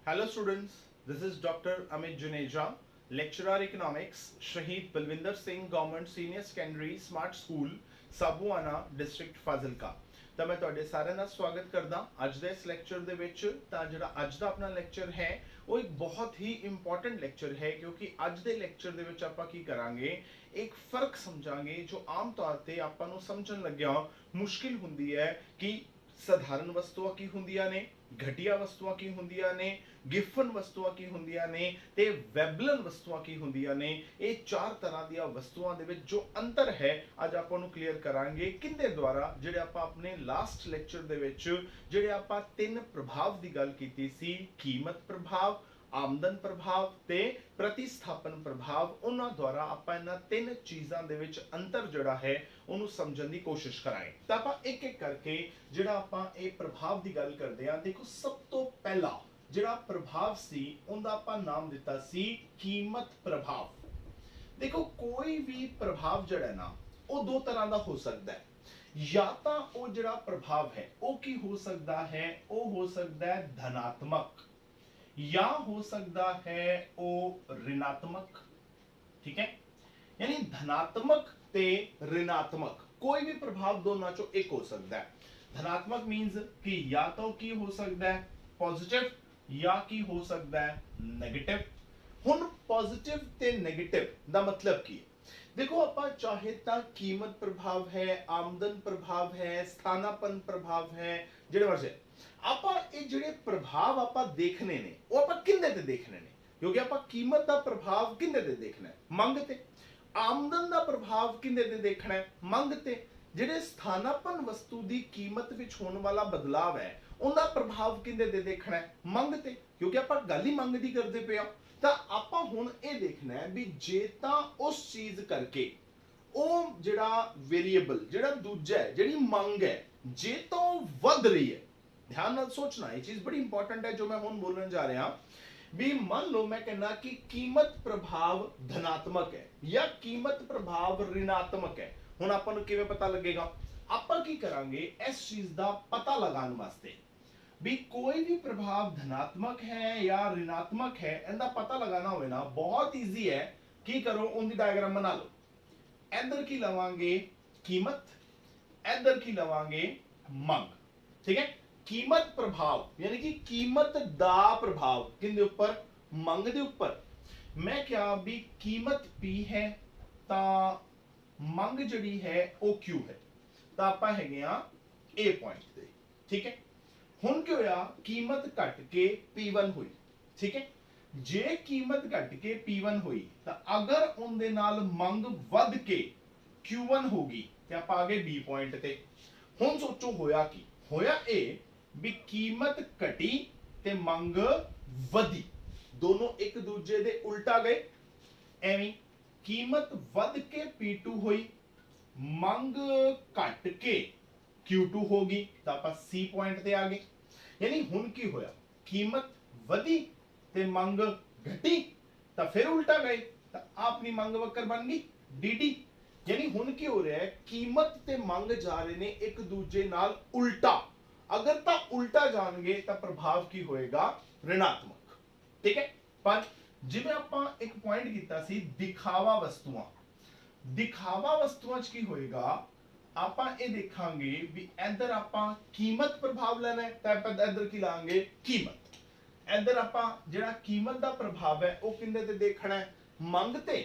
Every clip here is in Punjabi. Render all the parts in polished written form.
Hello students, this is Dr. Amit Juneja, lecturer economics, Shahid Balwinder Singh Government Senior Secondary Smart School, Sabuana district Fazilka. ਤਾਂ ਮੈਂ ਤੁਹਾਡੇ ਸਾਰਿਆਂ ਦਾ ਸਵਾਗਤ ਕਰਦਾ ਅੱਜ ਦੇ ਇਸ ਲੈਕਚਰ ਦੇ ਵਿੱਚ। ਤਾਂ ਜਿਹੜਾ ਅੱਜ ਦਾ ਆਪਣਾ ਲੈਕਚਰ ਹੈ ਉਹ ਇੱਕ ਬਹੁਤ ਹੀ ਇੰਪੋਰਟੈਂਟ ਲੈਕਚਰ ਹੈ, ਕਿਉਂਕਿ ਅੱਜ ਦੇ ਲੈਕਚਰ ਦੇ ਵਿੱਚ ਆਪਾਂ ਕੀ ਕਰਾਂਗੇ, ਇੱਕ ਫਰਕ ਸਮਝਾਂਗੇ ਜੋ ਆਮ ਤੌਰ ਤੇ ਆਪਾਂ ਨੂੰ ਸਮਝਣ ਲੱਗਿਆ ਮੁਸ਼ਕਿਲ ਹੁੰਦੀ ਹੈ ਕਿ ਸਧਾਰਨ ਵਸਤੂਆਂ ਕੀ ਹੁੰਦੀਆਂ ਨੇ, ਘਟੀਆ ਵਸਤੂਆਂ ਕੀ ਹੁੰਦੀਆਂ ਨੇ, ਗਿਫਨ ਵਸਤੂਆਂ ਕੀ ਹੁੰਦੀਆਂ ਨੇ ਤੇ ਵੈਬਲਨ ਵਸਤੂਆਂ ਕੀ ਹੁੰਦੀਆਂ ਨੇ। ਇਹ ਚਾਰ ਤਰ੍ਹਾਂ ਦੀਆਂ ਵਸਤੂਆਂ ਦੇ ਵਿੱਚ ਜੋ ਅੰਤਰ ਹੈ ਅੱਜ ਆਪਾਂ ਨੂੰ ਕਲੀਅਰ ਕਰਾਂਗੇ ਕਿੰਦੇ ਦੁਆਰਾ। ਜਿਹੜੇ ਆਪਾਂ ਆਪਣੇ ਲਾਸਟ ਲੈਕਚਰ ਦੇ ਵਿੱਚ ਜਿਹੜੇ ਆਪਾਂ ਤਿੰਨ ਪ੍ਰਭਾਵ ਦੀ ਗੱਲ ਕੀਤੀ ਸੀ, ਕੀਮਤ ਪ੍ਰਭਾਵ, ਆਮਦਨ ਪ੍ਰਭਾਵ ਤੇ ਪ੍ਰਤੀਸਥਾਪਨ ਪ੍ਰਭਾਵ, ਉਹਨਾਂ ਦੁਆਰਾ ਆਪਾਂ ਇਹਨਾਂ ਤਿੰਨ ਚੀਜ਼ਾਂ ਦੇ ਵਿੱਚ ਅੰਤਰ ਜਿਹੜਾ ਹੈ ਉਹਨੂੰ ਸਮਝਣ ਦੀ ਕੋਸ਼ਿਸ਼ ਕਰਾਂਗੇ। ਤਾਂ ਆਪਾਂ ਇੱਕ ਇੱਕ ਕਰਕੇ ਜਿਹੜਾ ਆਪਾਂ ਇਹ ਪ੍ਰਭਾਵ ਦੀ ਗੱਲ ਕਰਦੇ ਹਾਂ, ਦੇਖੋ ਸਭ ਤੋਂ ਪਹਿਲਾ ਜਿਹੜਾ ਪ੍ਰਭਾਵ ਸੀ ਉਹਦਾ ਆਪਾਂ ਨਾਮ ਦਿੱਤਾ ਸੀ ਕੀਮਤ ਪ੍ਰਭਾਵ। ਦੇਖੋ ਕੋਈ ਵੀ ਪ੍ਰਭਾਵ ਜਿਹੜਾ ਨਾ ਉਹ ਦੋ ਤਰ੍ਹਾਂ ਦਾ ਹੋ ਸਕਦਾ ਹੈ। ਜਾਂ ਤਾਂ ਉਹ ਜਿਹੜਾ ਪ੍ਰਭਾਵ ਹੈ ਉਹ ਕੀ ਹੋ ਸਕਦਾ ਹੈ, ਉਹ ਹੋ ਸਕਦਾ ਹੈ ਧਨਾਤਮਕ, ਜਾਂ ਹੋ ਸਕਦਾ ਹੈ ਉਹ ऋणात्मक। ठीक है, यानी धनात्मक ते ऋणात्मक कोई भी प्रभाव दोनों चो एक हो सकता है। धनात्मक मींस कि या तो की हो सकता है पॉजिटिव या की हो सकता है नेगेटिव। हुन पॉजिटिव ते नेगेटिव दा मतलब की देखो, ਆਪਾਂ ਚਾਹੇ ਤਾਂ ਕੀਮਤ ਪ੍ਰਭਾਵ ਹੈ, ਆਮਦਨ ਪ੍ਰਭਾਵ ਹੈ, ਸਥਾਨਾਪਨ ਪ੍ਰਭਾਵ ਹੈ, ਜਿਹੜੇ ਮਰਜ਼ੀ ਆਪਾਂ ਇਹ ਜਿਹੜੇ ਪ੍ਰਭਾਵ ਆਪਾਂ ਦੇਖਣੇ ਨੇ ਉਹ ਆਪਾਂ ਕਿੰਦੇ ਤੇ ਦੇਖਣੇ ਨੇ, ਕਿਉਂਕਿ ਆਪਾਂ ਕੀਮਤ ਦਾ ਪ੍ਰਭਾਵ ਕਿੰਦੇ ਤੇ ਦੇਖਣਾ ਹੈ, ਮੰਗ ਤੇ। ਆਮਦਨ ਦਾ ਪ੍ਰਭਾਵ ਕਿੰਦੇ ਤੇ ਦੇਖਣਾ ਹੈ, ਮੰਗ ਤੇ। ਜਿਹੜੇ ਸਥਾਨਾਪਨ ਵਸਤੂ ਦੀ ਕੀਮਤ ਵਿੱਚ ਹੋਣ ਵਾਲਾ ਬਦਲਾਵ ਹੈ ਉਹਦਾ ਪ੍ਰਭਾਵ ਕਿੰਦੇ ਤੇ ਦੇਖਣਾ ਹੈ, ਮੰਗ ਤੇ, ਕਿਉਂਕਿ ਆਪਾਂ ਗੱਲ ਹੀ ਮੰਗ ਦੀ ਕਰਦੇ ਪਏ ਆ। ਤਾਂ ਆਪਾਂ ਹੁਣ ਇਹ ਦੇਖਣਾ ਹੈ ਵੀ ਜੇ ਤਾਂ ਉਸ ਚੀਜ਼ ਕਰਕੇ ਉਹ ਜਿਹੜਾ ਵੇਰੀਏਬਲ ਜਿਹੜਾ ਦੂਜਾ ਹੈ, ਜਿਹੜੀ ਮੰਗ ਹੈ, ਜੇ ਤਾਂ ਉਹ ਵੱਧ ਰਹੀ ਹੈ। ध्यान ਨਾਲ सोचना, ये चीज बड़ी इंपॉर्टेंट है जो मैं हुन बोलने जा रहा भी। मान लो मैं कहना कि कीमत प्रभाव धनात्मक है या कीमत प्रभाव ऋणात्मक है। हुन आपां नूं किवें पता लगेगा, आपां की करांगे इस चीज दा पता लगाने वास्ते भी कोई भी प्रभाव धनात्मक है या ऋणात्मक है, इनका पता लगाना होवे ना बहुत ईजी है। की करो, उनकी डायग्राम बना लो। इधर की लवांगे कीमत, इधर की लवांगे मंग। ठीक है, कीमत प्रभाव यानी कि कीमत दा प्रभाव किंदे ऊपर, मंग दे ऊपर। मैं क्या भी कीमत P है ता मंग जड़ी है ओ Q है, ता आपा हैगे आ A पॉइंट ते। ठीक है, हुन क्यों होया, कीमत घट के P1 हुई। ठीक है, जे कीमत घट के P1 हुई ता अगर उनदे नाल मंग वध के Q1 होगी ते आपा आ गए B पॉइंट ते। हुन सोचो होया की, होया ए भी कीमत घटी ते मंग वधी, दोनों एक दूजे दे उल्टा गए। एवं कीमत वध के P2 हुई, मंग घट के Q2 होगी, तो आप C पॉइंट ते आ गए। यानी हुन की होया, कीमत वधी ते मंग घटी, तो फिर उल्टा गए, तो अपनी मंग वक्कर बन गई DD। यानी हुन की हो रहा है, कीमत ते मंग जा रहे ने एक दूजे नाल उल्टा। अगर ता उल्टा जाएंगे तो प्रभाव की होएगा ऋणात्मक। ठीक है, पर जिवें आपां एक पॉइंट कीता सी दिखावा वस्तुआं, दिखावा वस्तुआं च की होएगा, आपां ये देखांगे भी इधर आपां कीमत प्रभाव लेना है तो आपां इधर की लांगे कीमत। इधर आपां जेड़ा कीमत दा प्रभाव है वो किंदे ते देखना है, मंग ते।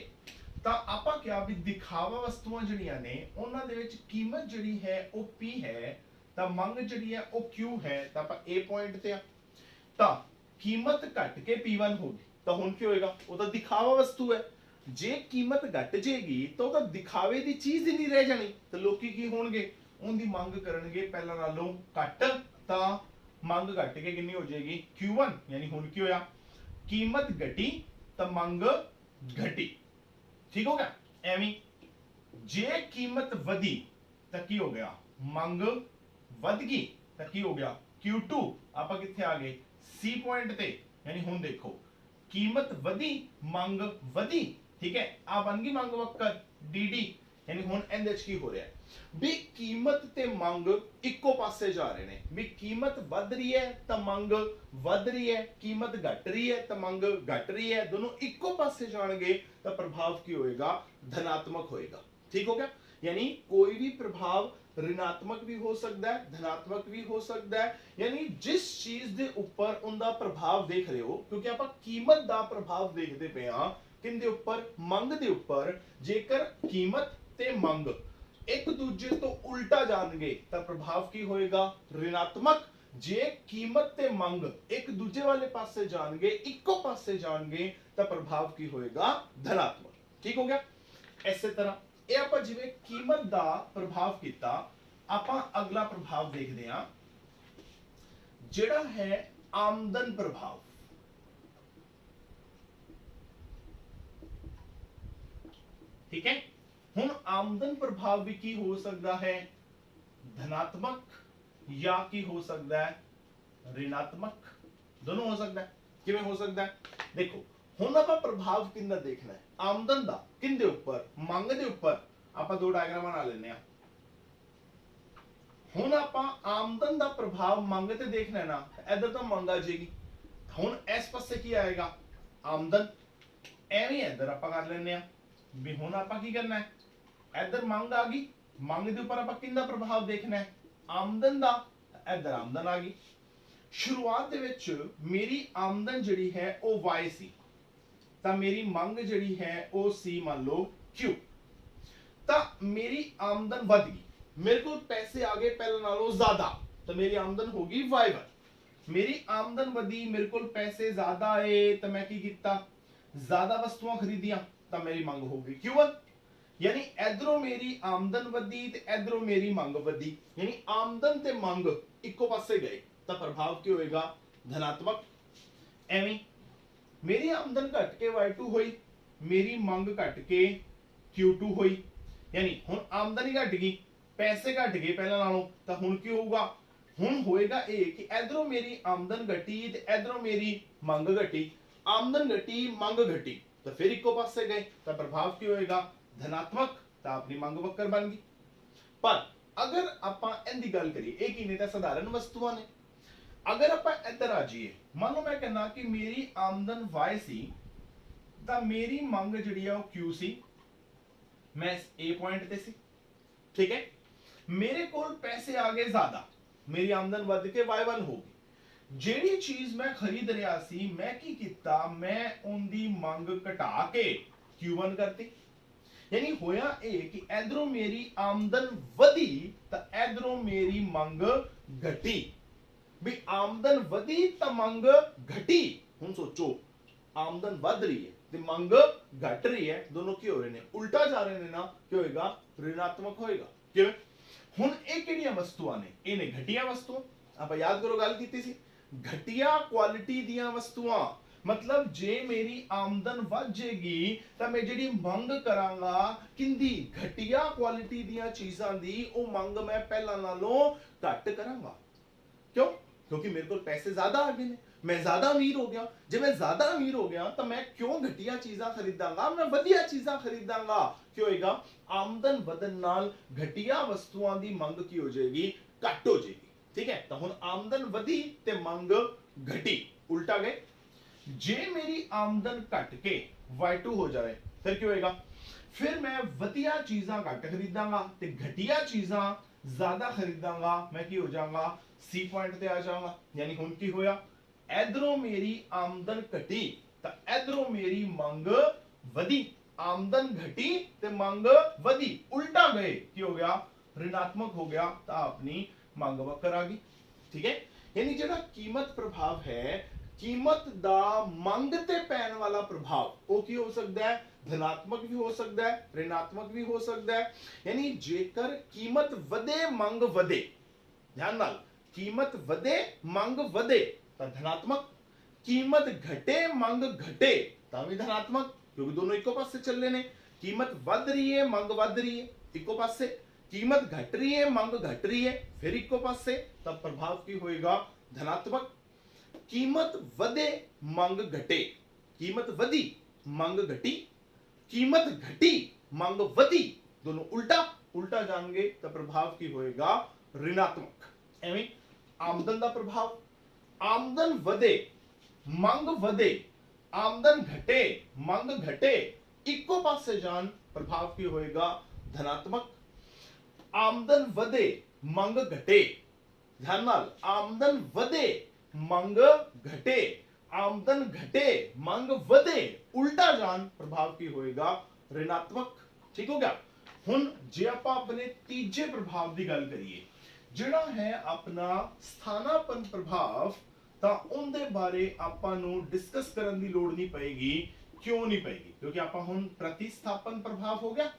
ਤਾਂ ਆਪਾਂ ਕਿਹਾ ਵੀ ਦਿਖਾਵਾ ਵਸਤੂਆਂ ਜਿਹੜੀਆਂ ਨੇ ਉਹਨਾਂ ਦੇ ਵਿੱਚ ਕੀਮਤ ਜਿਹੜੀ ਹੈ ਉਹ P ਹੈ, ਤਾਂ ਮੰਗ ਜਿਹੜੀ ਹੈ ਉਹ Q ਹੈ, ਤਾਂ ਆਪਾਂ A ਪੁਆਇੰਟ ਤੇ ਆ। ਤਾਂ ਕੀਮਤ ਘਟ ਕੇ P1 ਹੋ ਗਈ, ਤਾਂ ਹੁਣ ਕੀ ਹੋਏਗਾ, ਉਹ ਤਾਂ ਦਿਖਾਵਾ ਵਸਤੂ ਹੈ। ਜੇ ਕੀਮਤ ਘਟ ਜਾਏਗੀ ਤਾਂ ਉਹ ਤਾਂ ਦਿਖਾਵੇ ਦੀ ਚੀਜ਼ ਹੀ ਨਹੀਂ ਰਹਿ ਜਾਣੀ, ਤਾਂ ਲੋਕੀ ਕੀ ਹੋਣਗੇ, ਉਹਦੀ ਮੰਗ ਕਰਨਗੇ ਪਹਿਲਾਂ ਨਾਲੋਂ ਘੱਟ। ਤਾਂ ਮੰਗ ਘਟ ਕੇ ਕਿੰਨੀ ਹੋ ਜਾਏਗੀ, Q1। ਯਾਨੀ ਹੁਣ ਕੀ ਹੋਇਆ, ਕੀਮਤ ਘਟੀ ਤਾਂ ਮੰਗ घटी। ठीक हो गया। एवं जे कीमत वधी तो की हो गया, मंग वध गई तो की हो गया Q2। आप किथे आ गए, C पॉइंट ते। यानी हुन देखो कीमत वधी, मंग वधी। ठीक है, आ बन गई मंग वक्कर DD। यानी हुण इहदे च की हो रहा है भी कीमत ते मंग इक्को पासे जा रहे ने भी कीमत वध रही है तो मंग वध रही है, कीमत घट रही है तो मंग घट रही है, दोनों इक्को पासे जाणगे तो प्रभाव की होएगा धनात्मक होएगा। ठीक हो गया। यानी कोई भी प्रभाव ऋणात्मक भी हो सकता है, धनात्मक भी हो सकता है। यानी जिस चीज दे ऊपर उनका प्रभाव देख रहे हो, क्योंकि आप कीमत का प्रभाव देखते पे हाँ किंदे ऊपर, मंग दे ऊपर। जेकर कीमत ते मंग एक दूजे तो उल्टा जाणगे तो प्रभाव की होएगा ऋणात्मक। जे कीमत ते मंग एक दूजे वाले पासे जाणगे, इक्को पासे जाणगे तो प्रभाव की होएगा धनात्मक। ठीक हो गया। इसी तरह ਇਹ ਆਪਾਂ ਜਿਵੇਂ ਕੀਮਤ ਦਾ ਪ੍ਰਭਾਵ ਕੀਤਾ, ਆਪਾਂ ਅਗਲਾ ਪ੍ਰਭਾਵ ਦੇਖਦੇ ਹਾਂ ਜਿਹੜਾ ਹੈ ਆਮਦਨ ਪ੍ਰਭਾਵ। ਠੀਕ ਹੈ। ਹੁਣ ਆਮਦਨ ਪ੍ਰਭਾਵ ਵੀ ਕੀ ਹੋ ਸਕਦਾ ਹੈ, ਧਨਾਤਮਕ ਜਾਂ ਕੀ ਹੋ ਸਕਦਾ ਹੈ ऋणात्मक, दोनों हो सकता है। किवें हो सकता है, देखो ਹੁਣ ਆਪਾਂ ਪ੍ਰਭਾਵ ਕਿੰਨਾ ਦੇਖਣਾ ਹੈ ਆਮਦਨ ਦਾ, ਕਿੰਦੇ ਉੱਪਰ, ਮੰਗ ਦੇ ਉੱਪਰ। ਆਪਾਂ ਦੋ ਡਾਇਗਰਾਮਾਂ ਬਣਾ ਲੈਂਦੇ ਆ। ਹੁਣ ਆਪਾਂ ਆਮਦਨ ਦਾ ਪ੍ਰਭਾਵ ਮੰਗ ਤੇ ਦੇਖਣਾ ਹੈ ਨਾ, ਇਧਰ ਤਾਂ ਮੰਗ ਆ ਜਾਏਗੀ। ਹੁਣ ਇਸ ਪਾਸੇ ਕੀ ਆਏਗਾ ਆਮਦਨ, ਐਵੇਂ ਇਧਰ ਆਪਾਂ ਕਰ ਲੈਂਦੇ ਆ ਵੀ ਹੁਣ ਆਪਾਂ ਕੀ ਕਰਨਾ ਹੈ, ਇਧਰ ਮੰਗ ਆ ਗਈ, ਮੰਗ ਦੇ ਉੱਪਰ ਆਪਾਂ ਕਿੰਦਾ ਪ੍ਰਭਾਵ ਦੇਖਣਾ ਹੈ ਆਮਦਨ ਦਾ, ਇਧਰ ਆਮਦਨ ਆ ਗਈ। ਸ਼ੁਰੂਆਤ ਦੇ ਵਿੱਚ ਮੇਰੀ ਆਮਦਨ ਜਿਹੜੀ ਹੈ ਉਹ y ਸੀ ਤਾਂ ਮੇਰੀ ਮੰਗ ਜਿਹੜੀ ਹੈ ਉਹ ਸੀ ਮੰਨ ਲਓ q। ਤਾਂ ਮੇਰੀ ਆਮਦਨ ਵਧ ਗਈ, ਮੇਰੇ ਕੋਲ ਪੈਸੇ ਆ ਗਏ ਪਹਿਲਾਂ ਨਾਲੋਂ ਜ਼ਿਆਦਾ ਤਾਂ ਮੇਰੀ ਆਮਦਨ ਹੋ ਗਈ y1। ਮੇਰੀ ਆਮਦਨ ਵਧੀ, ਮੇਰੇ ਕੋਲ ਪੈਸੇ ਜ਼ਿਆਦਾ ਆਏ ਤਾਂ ਮੈਂ ਕੀ ਕੀਤਾ, ਜ਼ਿਆਦਾ ਵਸਤੂਆਂ ਖਰੀਦੀਆਂ ਤਾਂ ਮੇਰੀ ਮੰਗ ਹੋ ਗਈ q1। यानी इधरों मेरी आमदन वधी ते इधरों मेरी मंग वधी, यानी आमदन ते मंग इक्को पासे गए तो प्रभाव की होएगा धनात्मक। एवं मेरी आमदन घट के y2 हुई, मेरी मंग घट के q2 हुई। यानी हुण आमदन ही घट गई, पैसे घट गए पहले नालों, तो हुण की होगा, हुण होएगा ये कि इधरों मेरी आमदन घटी ते इधरों मेरी मंग घटी। आमदन घटी, मंग घटी तो फिर इक्को पासे गए तो प्रभाव की होएगा धनात्मक, तो अपनी मंग वक्र बन गई। पर अगर आपां इहदी गल करिए, एक ही नहीं तो साधारण वस्तुआं ने। अगर आपां इधर आ जाइए, मान लो मैं कहना कि मेरी आमदन y सी तो मेरी मंग जिहड़ी है वो q सी, मैं इस a पॉइंट ते सी। ठीक है। मेरे कोल पैसे आ गए ज्यादा, मेरी आमदन वध के y1 हो गई। ਜਿਹੜੀ चीज मैं खरीद रहा सी, मैं की कीता, मैं उनदी मंग घटा के q1 करती। यानी होया ये कि इधरों मेरी आमदन वधी तो इधरों मेरी मंग घटी। भी आमदन वधी तो मंग घटी। हुण सोचो आमदन वध रही है ते मंग घट रही है, दोनों की हो रहे ने उल्टा जा रहे ने ना, की होएगा ऋणात्मक होएगा। किवें हुण ये किहड़ियां वस्तुआं ने, इहने घटिया वस्तुआं। आप याद करो गल कीती सी घटिया क्वालिटी दियां वस्तुआं, मतलब जे मेरी आमदन वध जाएगी तो मैं जिहड़ी मंग करांगा किंदी घटिया क्वालिटी दियां चीज़ां दी, ओ मंग मैं पहला नालों घट करांगा। क्यों? क्योंकि मेरे को पैसे ज्यादा आ गए ने, मैं ज्यादा अमीर हो गया। जे मैं ज्यादा अमीर हो गया तो मैं क्यों घटिया चीज़ां खरीदांगा, मैं वधिया चीज़ां खरीदांगा। क्यों होएगा, आमदन वधन नाल घटिया वस्तुआं दी मंग की हो जाएगी, घट हो जाएगी। ठीक है। तो हुण आमदन वधी ते मंग घटी, उल्टा गए। जे मेरी आमदन घट के y2 हो जाए फिर क्या होएगा, फिर मैं वधिया चीज़ां घट खरीदांगा ते घटिया चीज़ां ज्यादा खरीदांगा, मैं की हो जाऊंगा सी पॉइंट ते आ जाऊंगा। यानी हुण की होया, इधरों मेरी आमदन घटी तो इधरों मेरी मंग वधी। आमदन घटी ते मंग वधी, उल्टा गए, की हो गया ऋणात्मक हो गया, तो अपनी मंग वक्र आ गई। ठीक है। यानी जिहड़ा कीमत प्रभाव है, कीमत दा मंग ते पैण वाला प्रभाव वो की हो सकता है, धनात्मक भी हो सकता है, ऋणात्मक भी हो सकता है। यानी जेकर कीमत वधे मंग वधे, ध्यान नाल कीमत वधे मंग वधे तो धनात्मक, कीमत घटे मंग घटे तो भी धनात्मक, क्योंकि दोनों इको पासे चल रहे ने। कीमत वध रही है, मंग वध रही है, इको पासे। कीमत घट रही है, मंग घट रही है, फिर इको पासे, तब प्रभाव की होएगा धनात्मक। कीमत वधे मंग घटे, कीमत वधी मंग घटी, कीमत घटी मंग वधी दोनों उल्टा उल्टा जाएंगे तो प्रभाव की होएगा ऋणात्मक। एवं आमदन का प्रभाव, आमदन वधे मंग वधे, आमदन घटे मंग घटे, इको पासे जान प्रभाव की होएगा धनात्मक। आमदन वधे मंग घटे, ध्यान नाल आमदन वधे मंग घटे, आमदन घटे मंग वधे, उल्टा जान प्रभाव की होएगा ऋणात्मक। ठीक हो गया। हुन जे आपां अपने तीजे प्रभाव की गल करिए जिहड़ा है अपना स्थानापन्न प्रभाव, तां उहदे बारे आपां नूं डिस्कस करन दी लोड़ नहीं पेगी। क्यों नहीं पेगी? क्योंकि आपां हुन प्रतिस्थापन प्रभाव हो गया,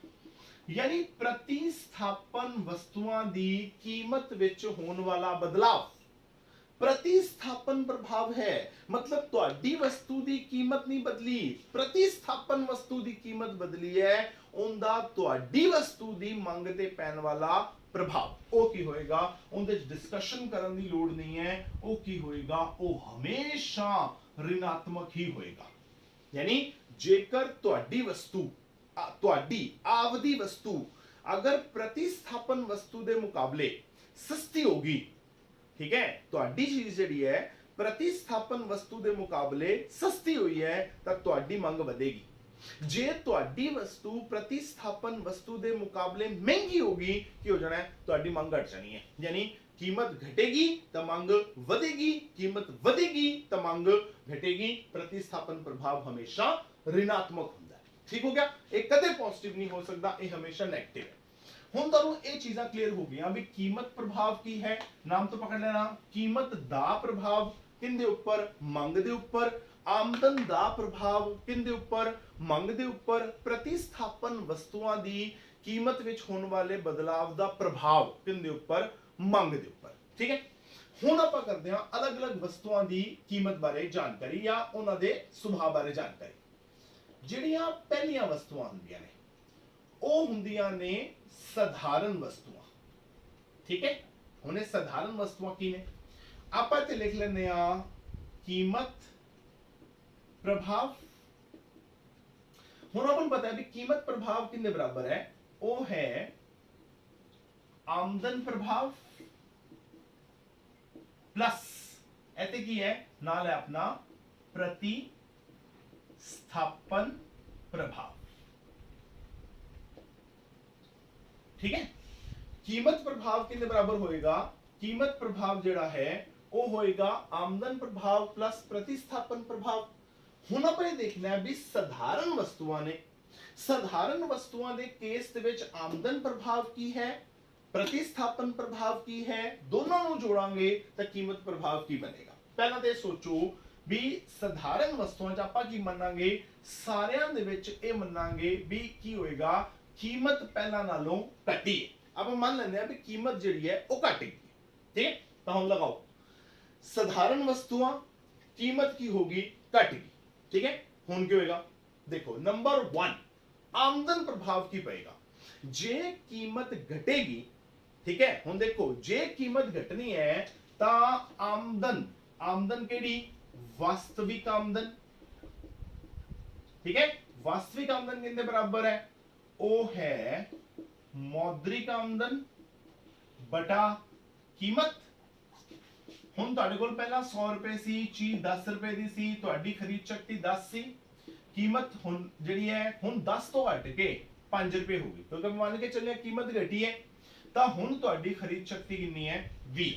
यानी प्रतिस्थापन वस्तुआं दी कीमत विच होने वाला बदलाव प्रतिस्थापन प्रभाव है। मतलब तुहाडी वस्तु दी कीमत नहीं बदली, प्रतिस्थापन वस्तु दी कीमत बदली है, उनदा तुहाडी वस्तु दी मंग ते पैण वाला प्रभाव ओ की होएगा, उनदे डिस्कशन करन दी लोड़ नहीं है। ओ की होएगा, ओ हमेशा ऋणात्मक ही होएगा। यानी जेकर तुहाडी वस्तु तुहाडी आवदी वस्तु अगर प्रतिस्थापन वस्तु दे मुकाबले सस्ती होगी, ठीक है, तुहाडी चीज जिहड़ी है प्रतिस्थापन वस्तु दे मुकाबले सस्ती हुई है तो तुहाडी मंग वधेगी। जे तुहाडी वस्तु प्रतिस्थापन वस्तु दे मुकाबले महंगी होगी, की हो जाना है, तुहाडी मंग घट जानी है। यानी कीमत घटेगी तो मांग वधेगी, कीमत वधेगी तो मांग घटेगी। प्रतिस्थापन प्रभाव हमेशा ऋणात्मक होता है। ठीक हो गया। एक कदे पॉजिटिव नहीं हो सकता, ये हमेशा नेगेटिव है। हुण तुहानूं ये चीज़ां क्लियर हो गई भी कीमत प्रभाव की है, नाम तो पकड़ लेना। कीमत दा प्रभाव किंदे उपर? मंग दे उपर। आमदन दा प्रभाव किंदे उपर? मंग दे उपर। प्रतिस्थापन वस्तुआं दी कीमत विच होने वाले बदलाव दा प्रभाव किंदे उपर? मंग दे उपर। ठीक है। हुण आपां करदे हां अलग अलग वस्तुआं दी कीमत बारे जानकारी या उन्हां दे सुभाव बारे जानकारी। जिहड़ियां पहलियां वस्तुआं हुंदियां ने ਉਹ ਹੁੰਦੀਆਂ ਨੇ साधारण वस्तुआं। ठीक है। हुण ਇਹ साधारण वस्तुआं की ने? ਆਪਾਂ ਇੱਥੇ ਲਿਖ ਲੈਂਦੇ ਆ कीमत प्रभाव। हुण ਆਪਾਂ ਨੂੰ पता है भी कीमत प्रभाव किंदे बराबर है? वो है आमदन प्रभाव प्लस ऐसे की है नाल है अपना प्रतिस्थापन प्रभाव। ठीक है। कीमत प्रभाव कितने बराबर होएगा? कीमत प्रभाव जेड़ा है वो होएगा आमदन प्रभाव प्लस प्रतिस्थापन प्रभाव। हुण आपां ये देखना है भी साधारण वस्तुआं ने, साधारण वस्तुआं दे केस दे विच आमदन प्रभाव की है, प्रतिस्थापन प्रभाव की है, दोनों नूं जोड़ांगे तो कीमत प्रभाव की बनेगा। पहला तो सोचो भी साधारण वस्तुआं च आपां की मन्नांगे? सारियां दे विच ये मन्नांगे भी की होएगा, कीमत पहला नालों घटी है। अब हम मान लेंगे भी कीमत जिहड़ी है वो घट गई। ठीक है। तो हम लगाओ साधारण वस्तुआं कीमत की होगी घट गई। ठीक है। हुण क्या होएगा? देखो नंबर 1 आमदन प्रभाव की पएगा। जे कीमत घटेगी, ठीक है, हुण देखो जे कीमत घटनी है ता आमदन, आमदन केड़ी? वास्तविक आमदन। ठीक है। वास्तविक आमदन कितने बराबर है? वो है मौद्रिक आमदन बटा कीमत। हुण तुहाडे कोल पहला 100 रुपए सी, चीज 10 रुपए दी सी, तुहाडी खरीद शक्ति 10 सी, कीमत हुण जिहड़ी है हुण 10 तो घट के 5 रुपए हो गई, क्योंकि मान के चलिए कीमत घटी है तो हुण तुहाडी खरीद शक्ति कितनी है? 20।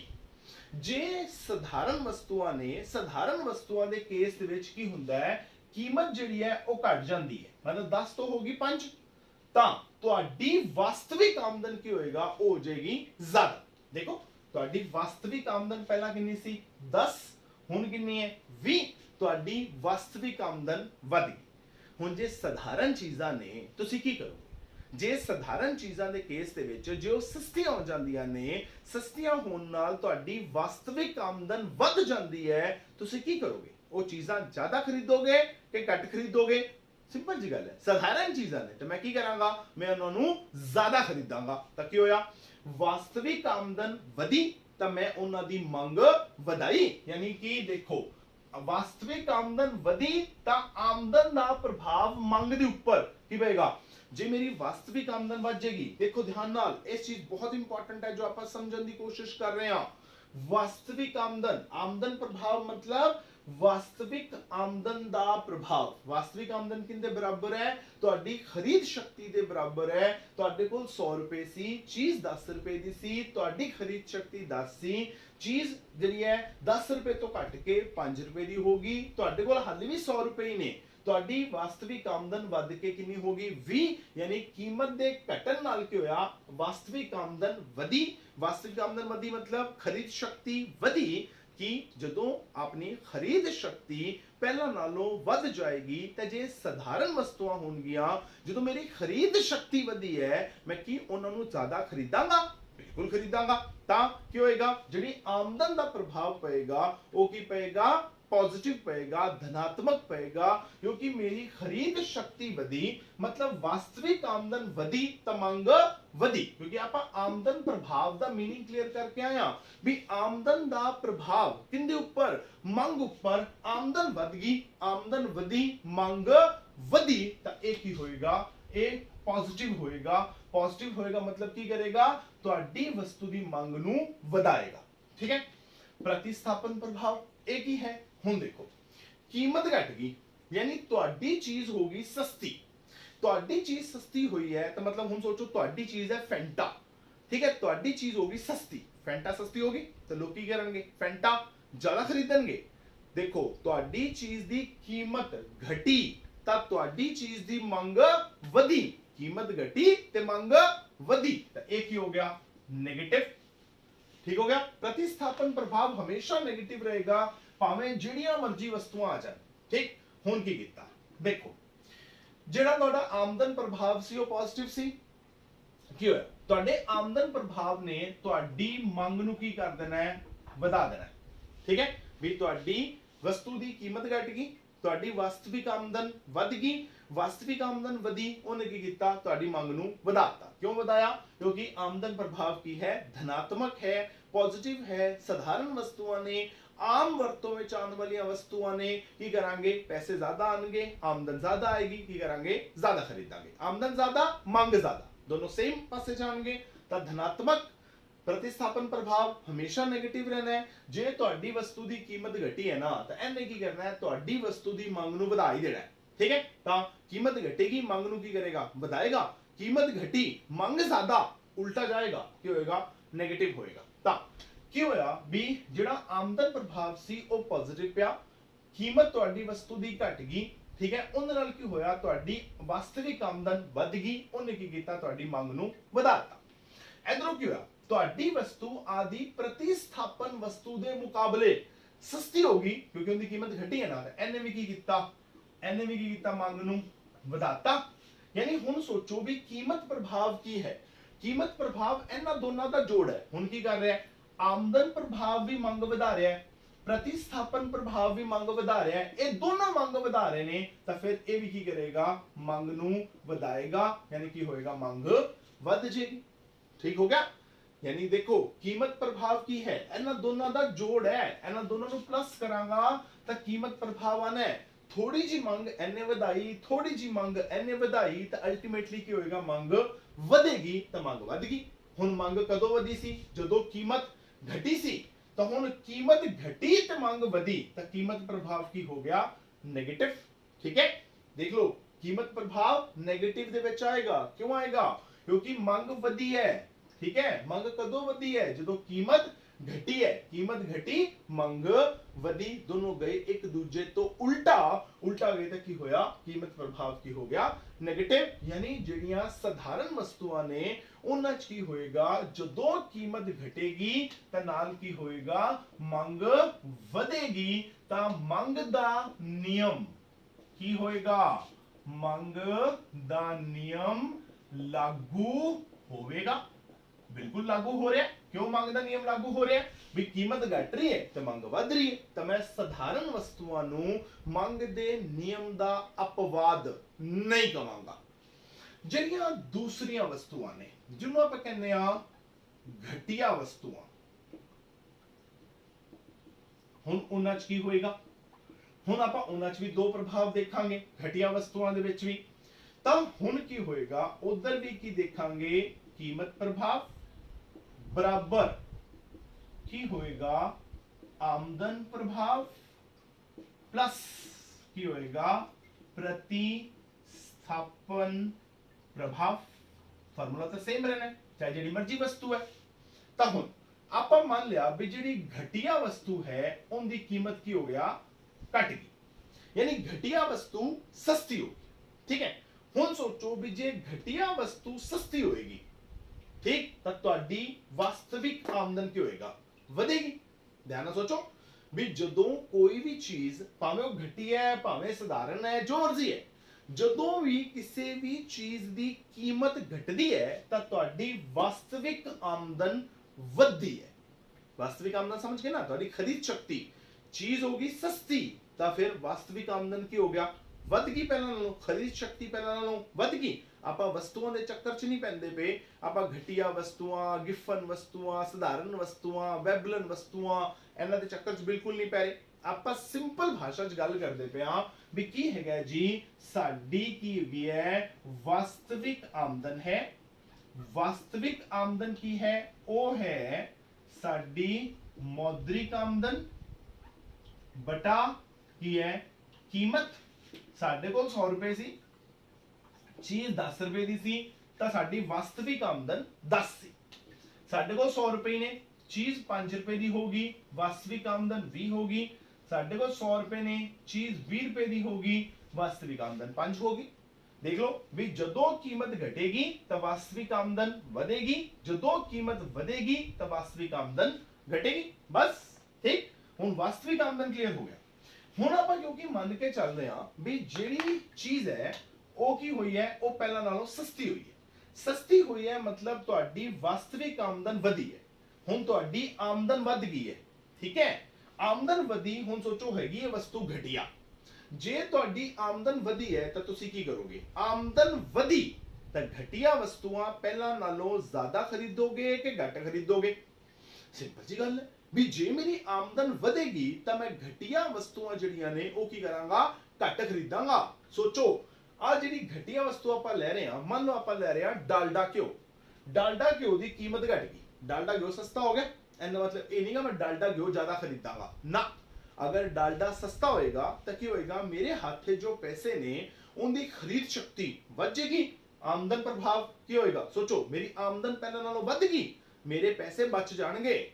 जे साधारण वस्तुआं ने, साधारण वस्तुआं दे केस दे विच की हुंदा है, कीमत जिहड़ी है वो घट जांदी है, मतलब 10 तो होगी 5, तां तुहाडी वास्तविक आमदन की होएगा वो हो जाएगी ज्यादा। देखो तुहाडी वास्तविक आमदन पहला कितनी सी? 10, हुण कितनी है? 20। तुहाडी वास्तविक आमदन वध गई। हुण जे साधारण चीज़ां ने तुसीं की करोगे? जे साधारण चीज़ां दे केस दे विच जो सस्तियां हो जांदियां ने, सस्तियां होण नाल तुहाडी वास्तविक आमदन वध जांदी है, तुसीं की करोगे? वो चीज़ां ज्यादा खरीदोगे कि घट खरीदोगे? सिंपल जी गल है। साधारण चीज़ां ने तो मैं की करांगा? मैं उन्होंने ज्यादा खरीदांगा। तो की होया? वास्तविक आमदन वधी तो मैं उन्हां दी मंग वधाई। यानी कि देखो वास्तविक आमदन वधी तो आमदन दा प्रभाव मंग दे उपर की पएगा? ਜੇ ਮੇਰੀ ਵਾਸਤਵਿਕ ਆਮਦਨ ਵੱਧ ਜਾਏਗੀ, ਦੇਖੋ ਧਿਆਨ ਨਾਲ, ਇਹ ਚੀਜ਼ ਬਹੁਤ ਇੰਪੋਰਟੈਂਟ ਹੈ ਜੋ ਆਪਾਂ ਸਮਝਣ ਦੀ ਕੋਸ਼ਿਸ਼ ਕਰ ਰਹੇ ਹਾਂ। ਵਾਸਤਵਿਕ ਆਮਦਨ, ਆਮਦਨ ਪ੍ਰਭਾਵ ਮਤਲਬ ਵਾਸਤਵਿਕ ਆਮਦਨ ਦਾ ਪ੍ਰਭਾਵ। ਵਾਸਤਵਿਕ ਆਮਦਨ ਕਿੰਦੇ ਬਰਾਬਰ ਹੈ? ਤੁਹਾਡੀ ਖਰੀਦ ਸ਼ਕਤੀ ਦੇ ਬਰਾਬਰ ਹੈ। ਤੁਹਾਡੇ ਕੋਲ 100 ਰੁਪਏ ਸੀ, ਚੀਜ਼ 10 ਰੁਪਏ ਦੀ ਸੀ, ਤੁਹਾਡੀ ਖਰੀਦ ਸ਼ਕਤੀ 10 ਸੀ, ਚੀਜ਼ ਜਿਹੜੀ ਹੈ 10 ਰੁਪਏ ਤੋਂ ਘਟ ਕੇ 5 ਰੁਪਏ ਦੀ ਹੋਗੀ, ਤੁਹਾਡੇ ਕੋਲ ਹਾਲੇ ਵੀ 100 ਰੁਪਏ ਹੀ ਨੇ, ਤੁਹਾਡੀ ਵਾਸਤਵਿਕ ਆਮਦਨ ਵੱਧ ਕੇ ਕਿੰਨੀ ਹੋਗੀ? 20। ਯਾਨੀ ਕੀਮਤ ਦੇ ਘਟਣ ਨਾਲ ਕੀ ਹੋਇਆ? ਵਾਸਤਵਿਕ ਆਮਦਨ ਵਧੀ। ਵਾਸਤਵਿਕ ਆਮਦਨ ਵਧੀ ਮਤਲਬ ਖਰੀਦ ਸ਼ਕਤੀ ਵਧੀ ਕਿ ਜਦੋਂ ਆਪਣੀ ਖਰੀਦ ਸ਼ਕਤੀ ਪਹਿਲਾਂ ਨਾਲੋਂ ਵੱਧ ਜਾਏਗੀ ਤਾਂ ਜੇ ਸਧਾਰਨ ਵਸਤੂਆਂ ਹੋਣਗੀਆਂ, ਜਦੋਂ ਮੇਰੀ ਖਰੀਦ ਸ਼ਕਤੀ ਵਧੀ ਹੈ, ਮੈਂ ਕੀ ਉਹਨਾਂ ਨੂੰ ਜ਼ਿਆਦਾ ਖਰੀਦਾਂਗਾ? ਬਿਲਕੁਲ ਖਰੀਦਾਂਗਾ। ਤਾਂ ਕੀ ਹੋਏਗਾ? ਜਿਹੜੀ ਆਮਦਨ ਦਾ ਪ੍ਰਭਾਵ ਪਏਗਾ ਉਹ ਕੀ ਪਏਗਾ? पॉजिटिव पएगा, धनात्मक पएगा, क्योंकि मेरी खरीद शक्ति वधी, मतलब वास्तविक आमदन वधी तो मंग वधी। क्योंकि आप आमदन प्रभाव दा मीनिंग क्लियर करके आया भी आमदन दा प्रभाव किंदे ऊपर? मंग ऊपर। आमदन वध गई, आमदन वधी, मंग वधी, तो एक ही होएगा, एक पॉजिटिव होएगा। पॉजिटिव होएगा मतलब की करेगा? तुहाडी वस्तु दी मंग नू वधाएगा। ठीक है। प्रतिस्थापन प्रभाव एक ही है। ਹੁਣ ਦੇਖੋ, ਕੀਮਤ ਘਟ ਗਈ ਯਾਨੀ ਤੁਹਾਡੀ ਚੀਜ਼ ਹੋ ਗਈ ਸਸਤੀ। ਤੁਹਾਡੀ ਚੀਜ਼ ਸਸਤੀ ਹੋਈ ਹੈ ਤਾਂ ਮਤਲਬ ਹੁਣ ਸੋਚੋ ਤੁਹਾਡੀ ਚੀਜ਼ ਹੈ ਫੈਂਟਾ, ਠੀਕ ਹੈ, ਤੁਹਾਡੀ ਚੀਜ਼ ਹੋ ਗਈ ਸਸਤੀ, ਫੈਂਟਾ ਸਸਤੀ ਹੋ ਗਈ ਤਾਂ ਲੋਕ ਕੀ ਕਰਨਗੇ? ਫੈਂਟਾ ਜ਼ਿਆਦਾ ਖਰੀਦਣਗੇ। ਦੇਖੋ ਤੁਹਾਡੀ ਚੀਜ਼ ਦੀ ਕੀਮਤ ਘਟੀ ਤਾਂ ਤੁਹਾਡੀ ਚੀਜ਼ ਦੀ ਮੰਗ ਵਧੀ, ਕੀਮਤ ਘਟੀ ਤੇ ਮੰਗ ਵਧੀ ਤਾਂ ਇਹ ਕੀ ਹੋ ਗਿਆ? ਨੈਗੇਟਿਵ। ਠੀਕ ਹੋ ਗਿਆ। प्रतिस्थापन प्रभाव हमेशा नेगेटिव रहेगा ਭਾਵੇਂ ਜਿਹੜੀਆਂ ਮਰਜ਼ੀ ਵਸਤੂਆਂ ਆ ਜਾਣ। ਠੀਕ। ਹੁਣ ਕੀ ਕੀਤਾ? ਦੇਖੋ ਜਿਹੜਾ ਤੁਹਾਡਾ ਆਮਦਨ ਪ੍ਰਭਾਵ ਸੀ ਉਹ ਪੋਜ਼ਿਟਿਵ ਸੀ। ਕੀ ਹੋਇਆ? ਤੁਹਾਡੇ ਆਮਦਨ ਪ੍ਰਭਾਵ ਨੇ ਤੁਹਾਡੀ ਮੰਗ ਨੂੰ ਕੀ ਕਰ ਦੇਣਾ ਹੈ? ਵਧਾ ਦੇਣਾ ਹੈ। ਠੀਕ ਹੈ ਵੀ ਤੁਹਾਡੀ ਵਸਤੂ ਦੀ ਕੀਮਤ ਘਟ ਗਈ, ਤੁਹਾਡੀ ਵਾਸਤਵਿਕ ਆਮਦਨ ਵੱਧ ਗਈ। ਵਾਸਤਵਿਕ ਆਮਦਨ ਵਧੀ, ਉਹਨੇ ਕੀ ਕੀਤਾ? ਤੁਹਾਡੀ ਮੰਗ ਨੂੰ ਵਧਾਤਾ। क्यों ਵਧਾਇਆ? क्योंकि आमदन प्रभाव की है धनात्मक है, पॉजिटिव है। साधारण वस्तुओं ने, आम वरतों में आने वाली वस्तुओं ने की करांगे? पैसे ज्यादा आएंगे, आमदन ज्यादा आएगी, की करांगे? ज्यादा खरीदांगे। आमदन ज्यादा, मांग ज्यादा, दोनों सेम पासे जाएंगे। तो धनात्मक प्रतिस्थापन प्रभाव हमेशा नेगेटिव रहना है। जे ਤੁਹਾਡੀ वस्तु की कीमत घटी है ना तो ਇਹਨੇ ਕੀ ਕਰਨਾ ਹੈ? ਤੁਹਾਡੀ वस्तु की मांग ਨੂੰ ਵਧਾ ਹੀ ਦੇਣਾ है। ठीक है। तो कीमत घटेगी, मांग ਨੂੰ ਕੀ ਕਰੇਗਾ? ਵਧਾਏਗਾ। कीमत घटी, मांग ज्यादा, उल्टा जाएगा, की होएगा? नेगेटिव होएगा। ता की होया भी जेड़ा आमदन प्रभाव सी ओ पॉजिटिव पिया, कीमत ਤੁਹਾਡੀ वस्तु ਦੀ ਘਟ ਗਈ। ठीक है। ਉਹਦੇ ਨਾਲ ਕੀ ਹੋਇਆ? ਤੁਹਾਡੀ ਵਾਸਤਵਿਕ ਆਮਦਨ ਵੱਧ ਗਈ, ਉਹਨੇ ਕੀ ਕੀਤਾ? ਤੁਹਾਡੀ ਮੰਗ ਨੂੰ ਵਧਾਤਾ। ਇਧਰੋਂ ਕੀ ਹੋਇਆ? ਤੁਹਾਡੀ ਵਸਤੂ ਆਦੀ ਪ੍ਰਤੀਸਥਾਪਨ ਵਸਤੂ ਦੇ ਮੁਕਾਬਲੇ ਸਸਤੀ ਹੋ ਗਈ ਕਿਉਂਕਿ ਉਹਦੀ ਕੀਮਤ ਘਟੀ ਹੈ ਨਾ। ਇਹਨੇ ਵੀ ਕੀ ਕੀਤਾ? ਇਹਨੇ ਵੀ ਕੀ ਕੀਤਾ? ਮੰਗ ਨੂੰ ਵਧਾਤਾ। यानी हुन सोचो भी कीमत प्रभाव की है? कीमत प्रभाव इन्हां दोनों का जोड़ है। हुन की कर रहा है? आमदन प्रभाव भी मंग वधा रहा है, प्रतिस्थापन प्रभाव भी मंग वधा रहा है। ये दोनों मंग वधा रहे ने तो फिर ये भी की करेगा? मंग नू वधाएगा, यानी की होएगा? मंग वध जाएगी। ठीक हो गया। यानी देखो कीमत प्रभाव की है, इन्हां दोनों का जोड़ है, इन्हां दोनों नू प्लस करांगा तो कीमत प्रभाव आना है। थोड़ी जी मंग एने वधाई, थोड़ी जी मंग एने वधाई तो अल्टीमेटली की होएगा? मंग वधेगी तो मंग वध गई। हुन मंग कदों वधी सी? जदों कीमत घटी सी। तो हुन कीमत घटी तो मंग वधी तो कीमत प्रभाव की हो गया? नेगेटिव। ठीक है। देख लो कीमत प्रभाव नेगेटिव दे विच आएगा। क्यों आएगा? क्योंकि मंग वधी है। ठीक है। मंग कदों वधी है? जदों कीमत घटी है। कीमत घटी, मंग वधी, दोनों गए एक दूजे तो उल्टा। उल्टा गए तो की होया? कीमत प्रभाव की हो गया? नेगेटिव। यानी ਜਿਹੜੀਆਂ साधारण वस्तुआं ने ਉਹਨਾਂ ਚ ਕੀ ਹੋਏਗਾ? ਜਦੋਂ कीमत घटेगी ਤਾਂ ਨਾਲ ਕੀ ਹੋਏਗਾ? ਮੰਗ ਵਧੇਗੀ ਤਾਂ ਮੰਗ ਦਾ ਨਿਯਮ ਕੀ ਹੋਏਗਾ? ਮੰਗ ਦਾ ਨਿਯਮ ਲਾਗੂ ਹੋਵੇਗਾ। बिल्कुल लागू हो रहा है। क्यों मांग का नियम लागू हो रहा है? भी कीमत घट रही है तो मांग वध रही है। तो मैं साधारण वस्तुओं नू मांग दे नियम दा अपवाद नहीं कहांगा। ਜਿਹੜੀਆਂ दूसरियां वस्तुआं ने जिन्हों आप कहने आ घटिया वस्तुआं, हुन उन्हां च की होएगा? हुन आपां उन्हां च भी दो प्रभाव देखांगे घटिया वस्तुआं दे विच भी। ਤਾਂ ਹੁਣ ਕੀ ਹੋਏਗਾ, ਉਧਰ ਵੀ ਕੀ ਦੇਖਾਂਗੇ, ਕੀਮਤ ਪ੍ਰਭਾਵ ਬਰਾਬਰ ਕੀ ਹੋਏਗਾ, ਆਮਦਨ ਪ੍ਰਭਾਵ प्लस की होएगा प्रतिस्थापन प्रभाव। फार्मूला तो सेम रहना है चाहे जी मर्जी वस्तु है। तो हुण आपां मान लिया भी जी घटिया वस्तु है उनकी कीमत की हो गया घट गई, यानी घटिया वस्तु सस्ती होगी। ठीक है, हुण सोचो भी जे घटिया वस्तु सस्ती होएगी, ठीक, तो तुहाडी वास्तविक आमदन की होएगा, वधेगी। ध्यान नाल सोचो भी जदों कोई भी चीज भावें वो घटिया है भावें साधारण है जो मर्जी है, जदों भी किसी भी चीज की कीमत घटती है तो तुहाडी वास्तविक आमदन वधदी है। वास्तविक आमदन समझ गए ना, तुहाडी खरीद शक्ति, चीज होगी सस्ती तो फिर वास्तविक आमदन की हो गया वध गई, पहला नालों खरीद शक्ति पहला नालों वध गई। ਆਪਾਂ ਵਸਤੂਆਂ ਦੇ ਚੱਕਰ 'ਚ ਨਹੀਂ ਪੈਂਦੇ ਪਏ, ਆਪਾਂ ਘਟੀਆ ਵਸਤੂਆਂ, ਗਿਫਨ ਵਸਤੂਆਂ, ਸਧਾਰਨ ਵਸਤੂਆਂ, ਵੈਬਲਨ ਵਸਤੂਆਂ, ਇਹਨਾਂ ਦੇ ਚੱਕਰ 'ਚ ਬਿਲਕੁਲ ਨਹੀਂ ਪੈ ਰਹੇ। ਆਪਾਂ ਸਿੰਪਲ ਭਾਸ਼ਾ 'ਚ ਗੱਲ ਕਰਦੇ ਪਏ ਆ ਵੀ ਕੀ ਹੈਗਾ ਜੀ, ਸਾਡੀ ਕੀ ਹੈਗੀ ਹੈ, ਵਾਸਤਵਿਕ ਆਮਦਨ ਹੈ। ਵਾਸਤਵਿਕ ਆਮਦਨ ਕੀ ਹੈ, ਉਹ ਹੈ ਸਾਡੀ ਮੌਦਰਿਕ ਆਮਦਨ ਬਟਾ ਕੀ ਹੈ, ਕੀਮਤ। ਸਾਡੇ ਕੋਲ 100 ਰੁਪਏ ਸੀ, चीज 10 रुपए की सी, तो साडी वास्तविक आमदन 10 सी। साडे कोल 100 रुपए ने, चीज 5 रुपए की होगी, वास्तविक आमदन 20 होगी। साडे कोल 100 रुपए ने, चीज 20 रुपए की होगी, वास्तविक आमदन 5 होगी। देख लो भी जदों कीमत घटेगी तो वास्तविक आमदन बढ़ेगी, जदों कीमत बढ़ेगी तो वास्तविक आमदन घटेगी। बस ठीक, हुण वास्तविक आमदन क्लियर हो गया। हुण आपां क्योंकि मान के चल रहे हैं भी जिहड़ी चीज है ਉਹ ਕੀ ਹੋਈ ਹੈ, ਉਹ ਪਹਿਲਾਂ ਨਾਲੋਂ ਸਸਤੀ ਹੋਈ ਹੈ। ਸਸਤੀ ਹੋਈ ਹੈ ਮਤਲਬ ਤੁਹਾਡੀ ਵਾਸਤਵਿਕ ਆਮਦਨ ਵਧੀ ਹੈ। ਹੁਣ ਤੁਹਾਡੀ ਆਮਦਨ ਵੱਧ ਗਈ ਹੈ, ਠੀਕ ਹੈ। ਆਮਦਨ ਵਧੀ, ਹੁਣ ਸੋਚੋ ਹੈਗੀ ਹੈ ਵਸਤੂ ਘਟੀਆ। ਜੇ ਤੁਹਾਡੀ ਆਮਦਨ ਵਧੀ ਹੈ ਤਾਂ ਤੁਸੀਂ ਕੀ ਕਰੋਗੇ, ਆਮਦਨ ਵਧੀ ਤਾਂ ਘਟੀਆ ਵਸਤੂਆਂ ਪਹਿਲਾਂ ਨਾਲੋਂ ਜ਼ਿਆਦਾ ਖਰੀਦੋਗੇ ਕਿ ਘੱਟ ਖਰੀਦੋਗੇ। ਸਿੰਪਲ ਜੀ ਗੱਲ ਹੈ ਵੀ ਜੇ ਮੇਰੀ ਆਮਦਨ ਵਧੇਗੀ ਤਾਂ ਮੈਂ ਘਟੀਆ ਵਸਤੂਆਂ ਜਿਹੜੀਆਂ ਨੇ ਉਹ ਕੀ ਕਰਾਂਗਾ, ਘੱਟ ਖਰੀਦਾਂਗਾ। ਸੋਚੋ ਆ ਜਿਹੜੀ ਘਟੀਆ ਵਸਤੂ ਆਪਾਂ ਲੈ ਰਹੇ ਹਾਂ, ਮੰਨ ਲਓ ਆਪਾਂ ਲੈ ਰਹੇ ਹਾਂ ਡਾਲਡਾ ਘਿਓ। ਡਾਲਡਾ ਘਿਓ ਦੀ ਕੀਮਤ ਘਟ ਗਈ, ਡਾਲਡਾ ਘਿਓ ਸਸਤਾ ਹੋ ਗਿਆ। ਇਹਦਾ ਮਤਲਬ ਇਹ ਨਹੀਂਗਾ ਮੈਂ ਡਾਲਡਾ ਘਿਓ ਜ਼ਿਆਦਾ ਖਰੀਦਾਂਗਾ ਨਾ। ਅਗਰ ਡਾਲਡਾ ਸਸਤਾ ਹੋਏਗਾ ਤਾਂ ਕੀ ਹੋਏਗਾ, ਮੇਰੇ ਹੱਥ ਜੋ ਪੈਸੇ ਨੇ ਉਹਦੀ ਖਰੀਦ ਸ਼ਕਤੀ ਵੱਧ ਜਾਏਗੀ। ਆਮਦਨ ਪ੍ਰਭਾਵ ਕੀ ਹੋਏਗਾ, ਸੋਚੋ ਮੇਰੀ ਆਮਦਨ ਪਹਿਲਾਂ ਨਾਲੋਂ ਵੱਧ ਗਈ, ਮੇਰੇ ਪੈਸੇ ਬਚ ਜਾਣਗੇ।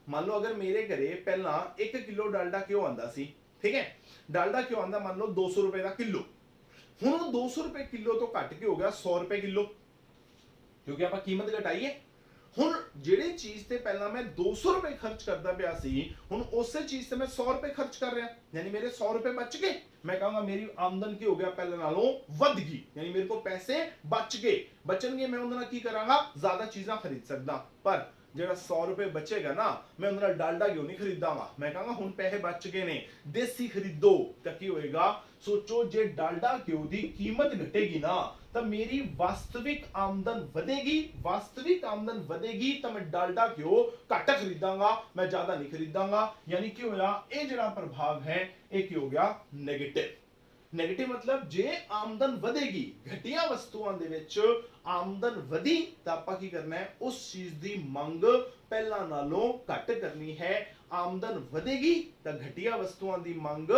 ਮੰਨ ਲਓ ਅਗਰ ਮੇਰੇ ਘਰੇ ਪਹਿਲਾਂ 1 ਕਿਲੋ ਡਾਲਡਾ ਘਿਓ ਆਂਦਾ ਸੀ, ਠੀਕ ਹੈ, ਡਾਲਡਾ ਘਿਓ ਆਂਦਾ ਮੰਨ ਲਓ 200 ਰੁਪਏ ਦਾ ਕਿਲੋ। ਹੁਣ ਉਹ 200 ਰੁਪਏ ਕਿਲੋ ਤੋਂ ਘਟ ਕੇ ਹੋ ਗਿਆ 100 ਰੁਪਏ ਕਿਲੋ, ਕਿਉਂਕਿ ਆਪਾਂ ਕੀਮਤ ਘਟਾਈ ਹੈ। ਹੁਣ ਜਿਹੜੀ ਚੀਜ਼ ਤੇ ਪਹਿਲਾਂ ਮੈਂ 200 ਰੁਪਏ ਖਰਚ ਕਰਦਾ ਪਿਆ ਸੀ, ਹੁਣ ਉਸੇ ਚੀਜ਼ ਤੇ ਮੈਂ 100 ਰੁਪਏ ਖਰਚ ਕਰ ਰਿਹਾ, ਯਾਨੀ ਮੇਰੇ 100 ਰੁਪਏ ਬਚ ਗਏ। ਮੈਂ ਕਹਾਂਗਾ ਮੇਰੀ ਆਮਦਨ ਕੀ ਹੋ ਗਿਆ, ਪਹਿਲਾਂ ਨਾਲੋਂ ਵੱਧ ਗਈ, ਯਾਨੀ ਮੇਰੇ ਕੋਲ ਪੈਸੇ ਬਚ ਗਏ। ਬਚਣਗੇ, ਮੈਂ ਉਹਨਾਂ ਨਾਲ ਕੀ ਕਰਾਂਗਾ, ਜ਼ਿਆਦਾ ਚੀਜ਼ਾਂ ਖਰੀਦ ਸਕਦਾ। ਪਰ ਜਿਹੜਾ 100 ਰੁਪਏ ਬਚੇਗਾ ਨਾ, ਮੈਂ ਉਹਨਾਂ ਨਾਲ ਡਾਲਡਾ ਘਿਓ ਨਹੀਂ ਖਰੀਦਾਂਗਾ। ਮੈਂ ਕਹਾਂਗਾ ਹੁਣ ਪੈਸੇ ਬਚ ਗਏ ਨੇ, ਦੇਸੀ ਖਰੀਦੋ। ਤਾਂ ਕੀ ਹੋਏਗਾ, ਸੋਚੋ ਜੇ ਡਾਲਡਾ ਘਿਓ ਦੀ ਕੀਮਤ ਘਟੇਗੀ ਨਾ ਤਾਂ ਮੇਰੀ ਵਾਸਤਵਿਕ ਆਮਦਨ ਵਧੇਗੀ। ਵਾਸਤਵਿਕ ਆਮਦਨ ਵਧੇਗੀ ਤਾਂ ਮੈਂ ਡਾਲਡਾ ਘਿਓ ਘੱਟ ਖਰੀਦਾਂਗਾ, ਮੈਂ ਜ਼ਿਆਦਾ ਨਹੀਂ ਖਰੀਦਾਂਗਾ। ਯਾਨੀ ਕੀ ਹੋਇਆ, ਇਹ ਜਿਹੜਾ ਪ੍ਰਭਾਵ ਹੈ ਇਹ ਕੀ ਹੋ ਗਿਆ, ਨੈਗੇਟਿਵ। ਨੈਗੇਟਿਵ ਮਤਲਬ ਜੇ ਆਮਦਨ ਵਧੇਗੀ, ਘਟੀਆ ਵਸਤੂਆਂ ਦੇ ਵਿੱਚ ਆਮਦਨ ਵਧੀ ਤਾਂ ਆਪਾਂ ਕੀ ਕਰਨਾ ਹੈ, ਉਸ ਚੀਜ਼ ਦੀ ਮੰਗ ਪਹਿਲਾਂ ਨਾਲੋਂ ਘੱਟ ਕਰਨੀ ਹੈ। ਆਮਦਨ ਵਧੇਗੀ ਤਾਂ ਘਟੀਆ ਵਸਤੂਆਂ ਦੀ ਮੰਗ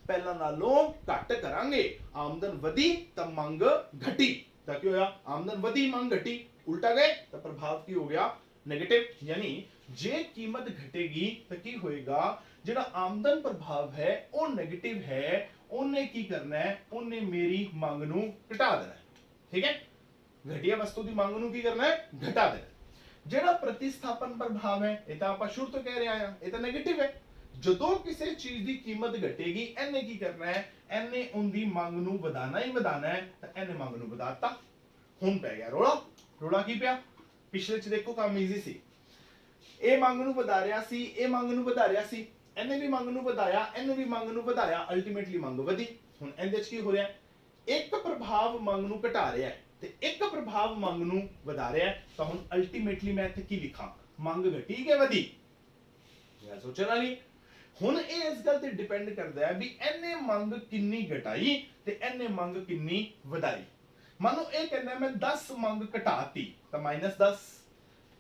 ਪਹਿਲਾਂ ਨਾਲੋਂ ਘੱਟ ਕਰਾਂਗੇ। ਆਮਦਨ ਵਧੀ ਤਾਂ ਮੰਗ ਘਟੀ ਤਾਂ ਕੀ ਹੋਇਆ, ਆਮਦਨ ਵਧੀ ਮੰਗ ਘਟੀ, ਉਲਟਾ ਗਏ ਤਾਂ ਪ੍ਰਭਾਵ ਕੀ ਹੋ ਗਿਆ, ਨੈਗੇਟਿਵ। ਯਾਨੀ ਜੇ ਕੀਮਤ ਘਟੇਗੀ ਤਾਂ ਕੀ ਹੋਏਗਾ, ਜਿਹੜਾ ਆਮਦਨ ਪ੍ਰਭਾਵ ਹੈ ਉਹ ਨੈਗੇਟਿਵ ਹੈ। ਉਹਨੇ ਕੀ ਕਰਨਾ ਹੈ, ਉਹਨੇ ਮੇਰੀ ਮੰਗ ਨੂੰ ਘਟਾ ਦੇਣਾ ਹੈ। ਠੀਕ ਹੈ, ਘਟੀਆ ਵਸਤੂ ਦੀ ਮੰਗ ਨੂੰ ਕੀ ਕਰਨਾ ਹੈ, ਘਟਾ ਦੇਣਾ। ਜਿਹੜਾ ਪ੍ਰਤੀਸਥਾਪਨ ਪ੍ਰਭਾਵ ਹੈ ਇਹ ਤਾਂ ਆਪਾਂ ਸ਼ੁਰੂ ਤੋਂ ਕਹਿ ਰਹੇ ਆ, ਇਹ ਤਾਂ ਨੈਗੇਟਿਵ ਹੈ। ਜਦੋਂ ਕਿਸੇ ਚੀਜ਼ ਦੀ ਕੀਮਤ ਘਟੇਗੀ, ਇਹਨੇ ਕੀ ਕਰਨਾ ਹੈ, ਇਹਨੇ ਉਹਦੀ ਮੰਗ ਨੂੰ ਵਧਾਣਾ ਹੀ ਵਧਾਣਾ ਹੈ। ਤਾਂ ਇਹਨੇ ਮੰਗ ਨੂੰ ਵਧਾਤਾ, ਹੁਣ ਪੈ ਗਿਆ ਰੋਲਾ। ਰੋਲਾ ਕੀ ਪਿਆ, ਪਿਛਲੇ ਚ ਦੇਖੋ ਕੰਮ ਈਜ਼ੀ ਸੀ। ਇਹ ਮੰਗ ਨੂੰ ਵਧਾ ਰਿਹਾ ਸੀ, ਇਹ ਮੰਗ ਨੂੰ ਵਧਾ ਰਿਹਾ ਸੀ, ਇਹਨੇ ਵੀ ਮੰਗ ਨੂੰ ਵਧਾਇਆ, ਇਹਨੇ ਵੀ ਮੰਗ ਨੂੰ ਵਧਾਇਆ, ਅਲਟੀਮੇਟਲੀ ਮੰਗ ਵਧੀ। ਹੁਣ ਇਹਦੇ ਚ ਕੀ ਹੋ ਰਿਹਾ, ਇੱਕ ਪ੍ਰਭਾਵ ਮੰਗ ਨੂੰ ਘਟਾ ਰਿਹਾ ਹੈ ਤੇ ਇੱਕ ਪ੍ਰਭਾਵ ਮੰਗ ਨੂੰ ਵਧਾ ਰਿਹਾ ਹੈ। ਤਾਂ ਹੁਣ ਅਲਟੀਮੇਟਲੀ ਮੈਂ ਇੱਥੇ ਕੀ ਲਿਖਾਂ, ਮੰਗ ਘਟੀ ਕਿ ਵਧੀ। ਇਹ ਸੋਚਣ ਵਾਲੀ। ਹੁਣ ਇਹ ਇਸ ਗੱਲ ਤੇ ਡਿਪੈਂਡ ਕਰਦਾ ਹੈ ਵੀ ਇਹਨੇ ਮੰਗ ਕਿੰਨੀ ਘਟਾਈ ਤੇ ਇਹਨੇ ਮੰਗ ਕਿੰਨੀ ਵਧਾਈ। ਮੰਨ ਲਓ ਇਹ ਕਹਿੰਦਾ ਮੈਂ 10 ਮੰਗ ਘਟਾਤੀ ਤਾਂ -10,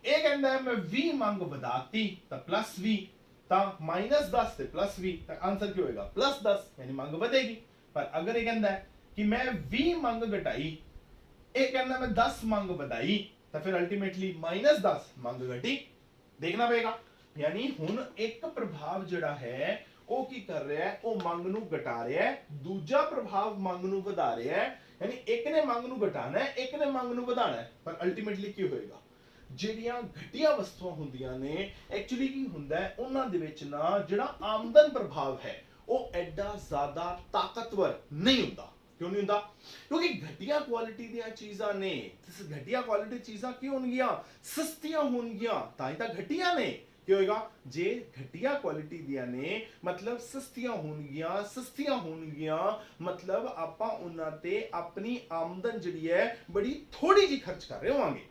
ਇਹ ਕਹਿੰਦਾ ਹੈ ਮੈਂ 20 ਮੰਗ ਵਧਾਤੀ ਤਾਂ +20, ਤਾਂ -10 ਤੇ +20, ਤਾਂ ਆंसर ਕੀ ਹੋਏਗਾ +10, यानी ਮੰਗ ਵਧੇਗੀ। ਪਰ ਅਗਰ ਇਹ ਕਹਿੰਦਾ ਹੈ ਕਿ ਮੈਂ 20 ਮੰਗ ਘਟਾਈ, ਇਹ ਕਹਿੰਦਾ ਮੈਂ 10 ਮੰਗ ਵਧਾਈ, ਤਾਂ ਫਿਰ ਅਲਟੀਮੇਟਲੀ -10 ਮੰਗ ਘਟੀ। ਦੇਖਣਾ ਪਏਗਾ, यानी ਹੁਣ ਇੱਕ ਪ੍ਰਭਾਵ ਜਿਹੜਾ ਹੈ ਉਹ ਕੀ ਕਰ ਰਿਹਾ ਹੈ, ਉਹ ਮੰਗ ਨੂੰ ਘਟਾ ਰਿਹਾ ਹੈ, ਦੂਜਾ ਪ੍ਰਭਾਵ ਮੰਗ ਨੂੰ ਵਧਾ ਰਿਹਾ ਹੈ। यानी ਇੱਕ ਨੇ ਮੰਗ ਨੂੰ ਘਟਾਣਾ ਹੈ, ਇੱਕ ਨੇ ਮੰਗ ਨੂੰ ਵਧਾਣਾ ਹੈ। ਪਰ ਅਲਟੀਮੇਟਲੀ ਕੀ ਹੋਏਗਾ, ਜਿਹੜੀਆਂ ਘਟੀਆਂ ਵਸਤੂਆਂ ਹੁੰਦੀਆਂ ਨੇ ਐਕਚੁਅਲੀ ਕੀ ਹੁੰਦਾ ਹੈ, ਉਹਨਾਂ ਦੇ ਵਿੱਚ ਨਾ ਜਿਹੜਾ ਆਮਦਨ ਪ੍ਰਭਾਵ ਹੈ ਉਹ ਐਡਾ ਜ਼ਿਆਦਾ ਤਾਕਤਵਰ ਨਹੀਂ ਹੁੰਦਾ। ਕਿਉਂ ਨਹੀਂ ਹੁੰਦਾ? ਕਿਉਂਕਿ ਘਟੀਆ ਕੁਆਲਿਟੀ ਦੀਆਂ ਚੀਜ਼ਾਂ ਨੇ। ਘਟੀਆ ਕੁਆਲਿਟੀ ਚੀਜ਼ਾਂ ਕੀ ਹੋਣਗੀਆਂ, ਸਸਤੀਆਂ ਹੋਣਗੀਆਂ, ਤਾਂ ਹੀ ਤਾਂ ਘਟੀਆ ਨੇ। ਕੀ ਹੋਏਗਾ, ਜੇ ਘਟੀਆ ਕੁਆਲਿਟੀ ਦੀਆਂ ਨੇ ਮਤਲਬ ਸਸਤੀਆਂ ਹੋਣਗੀਆਂ ਮਤਲਬ ਆਪਾਂ ਉਹਨਾਂ ਤੇ ਆਪਣੀ ਆਮਦਨ ਜਿਹੜੀ ਹੈ ਬੜੀ ਥੋੜੀ ਜਿਹੀ ਖਰਚ ਕਰ ਰਹੇ ਹੋਵਾਂਗੇ।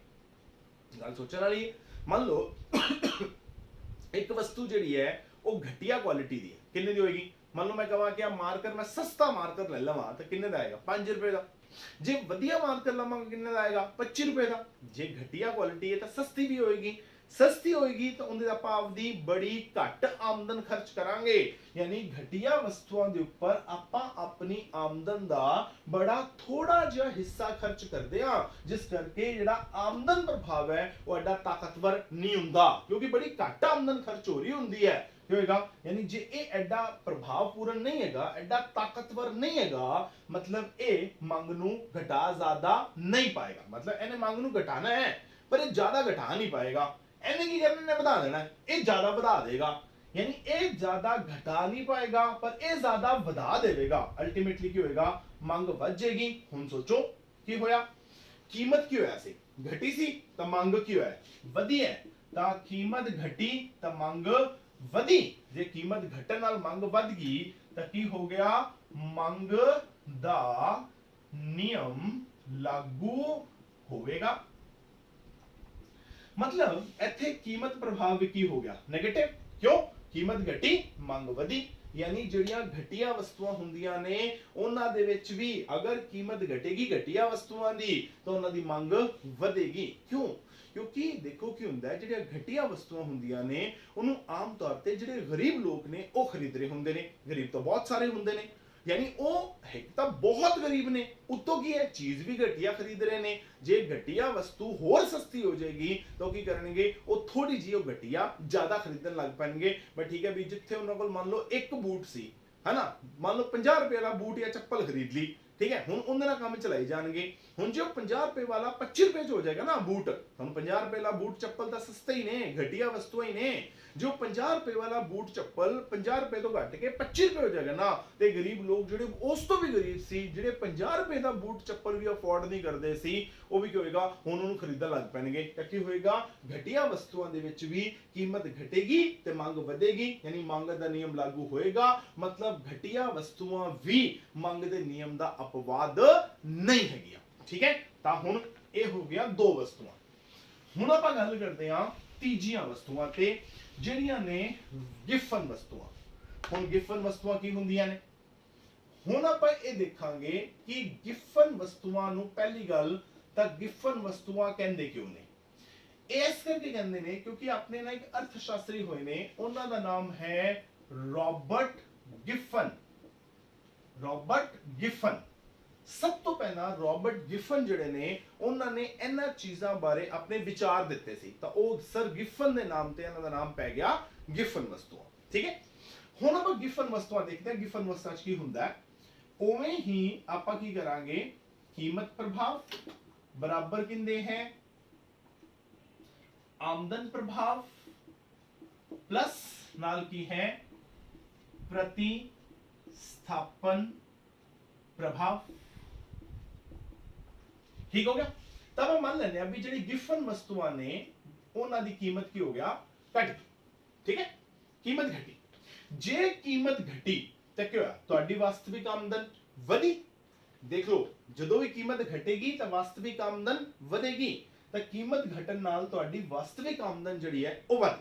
ਗੱਲ ਸੋਚਣ ਵਾਲੀ। ਮੰਨ ਲਓ ਇੱਕ ਵਸਤੂ ਜਿਹੜੀ ਹੈ ਉਹ ਘਟੀਆ ਕੁਆਲਿਟੀ ਦੀ ਹੈ, ਕਿੰਨੇ ਦੀ ਹੋਏਗੀ? ਮੰਨ ਲਓ ਮੈਂ ਕਹਾਂ ਕਿ ਮਾਰਕਰ ਮੈਂ ਸਸਤਾ ਮਾਰਕਰ ਲੈ ਲਵਾਂ ਤਾਂ ਕਿੰਨੇ ਦਾ ਆਏਗਾ? 5 ਰੁਪਏ ਦਾ। ਜੇ ਵਧੀਆ ਮਾਰਕਰ ਲਵਾਂਗਾ ਕਿੰਨੇ ਦਾ ਆਏਗਾ? 25 ਰੁਪਏ ਦਾ। ਜੇ ਘਟੀਆ ਕੁਆਲਿਟੀ ਹੈ ਤਾਂ ਸਸਤੀ ਵੀ ਹੋਏਗੀ, ਸਸਤੀ ਹੋਏਗੀ ਤਾਂ ਉਹਦੇ ਆਪਾਂ ਆਪਦੀ ਬੜੀ ਘੱਟ ਆਮਦਨ ਖਰਚ ਕਰਾਂਗੇ। ਯਾਨੀ ਘਟੀਆ ਵਸਤੂਆਂ ਦੇ ਉੱਪਰ ਆਪਾਂ ਆਪਣੀ ਆਮਦਨ ਦਾ ਬੜਾ ਥੋੜਾ ਜਿਹਾ ਹਿੱਸਾ ਖਰਚ ਕਰਦੇ ਹਾਂ, ਜਿਸ ਕਰਕੇ ਜਿਹੜਾ ਆਮਦਨ ਪ੍ਰਭਾਵ ਹੈ ਉਹ ਐਡਾ ਤਾਕਤਵਰ ਨਹੀਂ ਹੁੰਦਾ, ਕਿਉਂਕਿ ਬੜੀ ਘੱਟ ਆਮਦਨ ਖਰਚ ਹੋ ਰਹੀ ਹੁੰਦੀ ਹੈ। ਕੀ ਹੋਏਗਾ, ਯਾਨੀ ਜੇ ਇਹ ਐਡਾ ਪ੍ਰਭਾਵਪੂਰਨ ਨਹੀਂ ਹੈਗਾ, ਐਡਾ ਤਾਕਤਵਰ ਨਹੀਂ ਹੈਗਾ, ਮਤਲਬ ਇਹ ਮੰਗ ਨੂੰ ਘਟਾ ਜ਼ਿਆਦਾ ਨਹੀਂ ਪਾਏਗਾ। ਮਤਲਬ ਇਹਨੇ ਮੰਗ ਨੂੰ ਘਟਾਣਾ ਹੈ ਪਰ ਇਹ ਜ਼ਿਆਦਾ ਘਟਾ ਨਹੀਂ ਪਾਏਗਾ। ਇਹਨੇ ਕੀ ਕਰਨਾ, ਇਹਨੇ ਵਧਾ ਦੇਣਾ, ਇਹ ਜ਼ਿਆਦਾ ਵਧਾ ਦੇਗਾ। यानी ਇਹ ਜ਼ਿਆਦਾ ਘਟਾ ਨਹੀਂ ਪਾਏਗਾ ਪਰ ਇਹ ਜ਼ਿਆਦਾ ਵਧਾ ਦੇਵੇਗਾ। ਅਲਟੀਮੇਟਲੀ ਕੀ ਹੋਏਗਾ, ਮੰਗ ਵੱਧ ਜਾਏਗੀ। ਹੁਣ ਸੋਚੋ ਕੀ ਹੋਇਆ, ਕੀਮਤ ਕੀ ਹੋਇਆ ਸੀ, ਘਟੀ ਸੀ ਤਾਂ ਮੰਗ ਕੀ ਹੋਇਆ, ਵਧੀ ਹੈ। ਤਾਂ ਕੀਮਤ ਘਟੀ ਤਾਂ ਮੰਗ ਵਧੀ। ਜੇ ਕੀਮਤ ਘਟਣ ਨਾਲ ਮੰਗ ਵੱਧ ਗਈ ਤਾਂ ਕੀ ਹੋ ਗਿਆ, ਮੰਗ ਦਾ ਨਿਯਮ ਲਾਗੂ ਹੋਵੇਗਾ। मतलब ਇੱਥੇ ਕੀਮਤ ਪ੍ਰਭਾਵ ਵੀ ਕੀ ਹੋ ਗਿਆ, ਨੈਗੇਟਿਵ। ਕਿਉਂ? ਕੀਮਤ ਘਟੀ ਮੰਗ ਵਧੀ। यानी ਜਿਹੜੀਆਂ ਘਟੀਆਂ ਵਸਤੂਆਂ ਹੁੰਦੀਆਂ ਨੇ ਉਹਨਾਂ ਦੇ ਵਿੱਚ ਵੀ ਅਗਰ ਕੀਮਤ ਘਟੇਗੀ ਘਟੀਆਂ ਵਸਤੂਆਂ ਦੀ ਤਾਂ ਉਹਨਾਂ ਦੀ ਮੰਗ ਵਧੇਗੀ। ਕਿਉਂ? ਕਿਉਂਕਿ ਦੇਖੋ ਕੀ ਹੁੰਦਾ ਹੈ, ਜਿਹੜੀਆਂ ਘਟੀਆਂ ਵਸਤੂਆਂ ਹੁੰਦੀਆਂ ਨੇ ਉਹਨੂੰ ਆਮ ਤੌਰ ਤੇ ਜਿਹੜੇ ਗਰੀਬ ਲੋਕ ਨੇ ਉਹ ਖਰੀਦ ਰਹੇ ਹੁੰਦੇ ਨੇ। ਗਰੀਬ ਤਾਂ ਬਹੁਤ ਸਾਰੇ ਹੁੰਦੇ ਨੇ, यानी ਉਹ ਇੱਕ ਤਾਂ ਬਹੁਤ ਗਰੀਬ ਨੇ, ਉੱਤੋਂ ਕੀ ਹੈ ਚੀਜ਼ ਵੀ ਘਟੀਆ ਖਰੀਦ ਰਹੇ ਨੇ। ਜੇ ਘਟੀਆ ਵਸਤੂ ਹੋਰ ਸਸਤੀ ਹੋ ਜਾਏਗੀ ਤਾਂ ਕੀ ਕਰਨਗੇ, ਉਹ ਥੋੜੀ ਜਿਹੀ ਉਹ ਘਟੀਆ ਜ਼ਿਆਦਾ ਖਰੀਦਣ ਲੱਗ ਪੈਣਗੇ। ਬਟ ਠੀਕ ਹੈ ਵੀ ਜਿੱਥੇ ਉਹਨਾਂ ਕੋਲ ਮੰਨ ਲਓ ਇੱਕ ਬੂਟ ਸੀ, ਹਨਾ, ਮੰਨ ਲਓ 50 ਰੁਪਏ ਦਾ ਬੂਟ ਜਾਂ ਚੱਪਲ ਖਰੀਦ ਲਈ, ਠੀਕ ਹੈ, ਹੁਣ ਉਹਦੇ ਨਾਲ ਕੰਮ ਚਲਾਈ ਜਾਣਗੇ। ਹੁਣ ਜੇ ਉਹ 50 ਰੁਪਏ ਵਾਲਾ 25 ਰੁਪਏ ਚ ਹੋ ਜਾਏਗਾ ਨਾ ਬੂਟ, ਤੁਹਾਨੂੰ 50 ਰੁਪਏ ਵਾਲਾ ਬੂਟ ਚੱਪਲ ਤਾਂ ਸਸਤੇ ਹੀ ਨੇ, ਘਟੀਆ ਵਸਤੂਆਂ ਹੀ ਨੇ। ਜੋ 50 ਰੁਪਏ ਵਾਲਾ ਬੂਟ ਚੱਪਲ 50 ਰੁਪਏ ਤੋਂ ਘੱਟ ਕੇ 25 ਰੁਪਏ ਹੋ ਜਾਏਗਾ ਨਾ, ਤੇ ਗਰੀਬ ਲੋਕ ਜਿਹੜੇ ਉਸ ਤੋਂ ਵੀ ਗਰੀਬ ਸੀ, ਜਿਹੜੇ 50 ਰੁਪਏ ਦਾ ਬੂਟ ਚੱਪਲ ਵੀ ਅਫੋਰਡ ਨਹੀਂ ਕਰਦੇ ਸੀ, ਉਹ ਵੀ ਕੀ ਹੋਏਗਾ, ਹੁਣ ਉਹਨੂੰ ਖਰੀਦਣ ਲੱਗ ਪੈਣਗੇ। ਤਾਂ ਕੀ ਹੋਏਗਾ, ਘਟੀਆ ਵਸਤੂਆਂ ਦੇ ਵਿੱਚ ਵੀ ਕੀਮਤ ਘਟੇਗੀ ਤੇ ਮੰਗ ਵਧੇਗੀ। ਯਾਨੀ ਮੰਗ ਦਾ ਨਿਯਮ ਲਾਗੂ ਹੋਏਗਾ, ਮਤਲਬ ਘਟੀਆ ਵਸਤੂਆਂ ਵੀ ਮੰਗ ਦੇ ਨਿਯਮ ਦਾ ਅਪਵਾਦ ਨਹੀਂ ਹੈਗੀਆਂ। ਠੀਕ ਹੈ, ਤਾਂ ਹੁਣ ਇਹ ਹੋ ਗਿਆ ਦੋ ਵਸਤੂਆਂ। ਹੁਣ ਆਪਾਂ ਗੱਲ ਕਰਦੇ ਹਾਂ ਤੀਜੀਆਂ ਵਸਤੂਆਂ ਤੇ, ਜਿਹੜੀਆਂ ਨੇ ਗਿਫਨ ਵਸਤੂਆਂ। ਹੁਣ ਗਿਫਨ ਵਸਤੂਆਂ ਕੀ ਹੁੰਦੀਆਂ ਨੇ, ਹੁਣ ਆਪਾਂ ਇਹ ਦੇਖਾਂਗੇ ਕਿ ਗਿਫਨ ਵਸਤੂਆਂ ਨੂੰ ਪਹਿਲੀ ਗੱਲ ਤਾਂ ਗਿਫਨ ਵਸਤੂਆਂ ਕਹਿੰਦੇ ਕਿਉਂ ਨੇ। ਇਸ ਕਰਕੇ ਕਹਿੰਦੇ ਨੇ ਕਿਉਂਕਿ ਆਪਣੇ ਨਾਲ ਇੱਕ ਅਰਥ ਸ਼ਾਸਤਰੀ ਹੋਏ ਨੇ, ਉਹਨਾਂ ਦਾ ਨਾਮ ਹੈ ਰੌਬਰਟ ਗਿਫਨ। ਰੌਬਰਟ ਗਿਫਨ, ਸਭ ਤੋਂ ਪਹਿਲਾਂ ਰੌਬਰਟ ਗਿਫਨ ਜਿਹੜੇ ਨੇ ਉਹਨਾਂ ਨੇ ਇਹਨਾਂ ਚੀਜ਼ਾਂ ਬਾਰੇ ਆਪਣੇ ਵਿਚਾਰ ਦਿੱਤੇ ਸੀ, ਤਾਂ ਉਹ ਸਰ ਗਿਫਨ ਦੇ ਨਾਮ ਤੇ ਇਹਨਾਂ ਦਾ ਨਾਮ ਪੈ ਗਿਆ ਗਿਫਨ ਵਸਤੂਆਂ। ਠੀਕ ਹੈ, ਹੁਣ ਆਪਾਂ ਗਿਫਨ ਵਸਤੂਆਂ ਦੇਖਦੇ ਹਾਂ ਗਿਫਨ ਵਸਤਾਂ 'ਚ ਕੀ ਹੁੰਦਾ ਹੈ। ਉਵੇਂ ਹੀ ਆਪਾਂ ਕੀ ਕਰਾਂਗੇ, ਕੀਮਤ ਪ੍ਰਭਾਵ ਬਰਾਬਰ ਕਿੰਦੇ ਹੈ ਆਮਦਨ ਪ੍ਰਭਾਵ प्लस नाल की है प्रतिस्थापन प्रभाव। ठीक हो गया। तब हम मान लेने अभी जी गिफन वस्तुआं ने उन्हां दी कीमत की हो गया घट गई। ठीक है, कीमत घटी। जे कीमत घटी तो क्या होया, तुहाडी वास्तविक आमदन वधी। देख लो जदों भी कीमत घटेगी तो वास्तविक आमदन वधेगी, तो कीमत घटन नाल तुहाडी वास्तविक आमदन जिहड़ी है वो वध गई,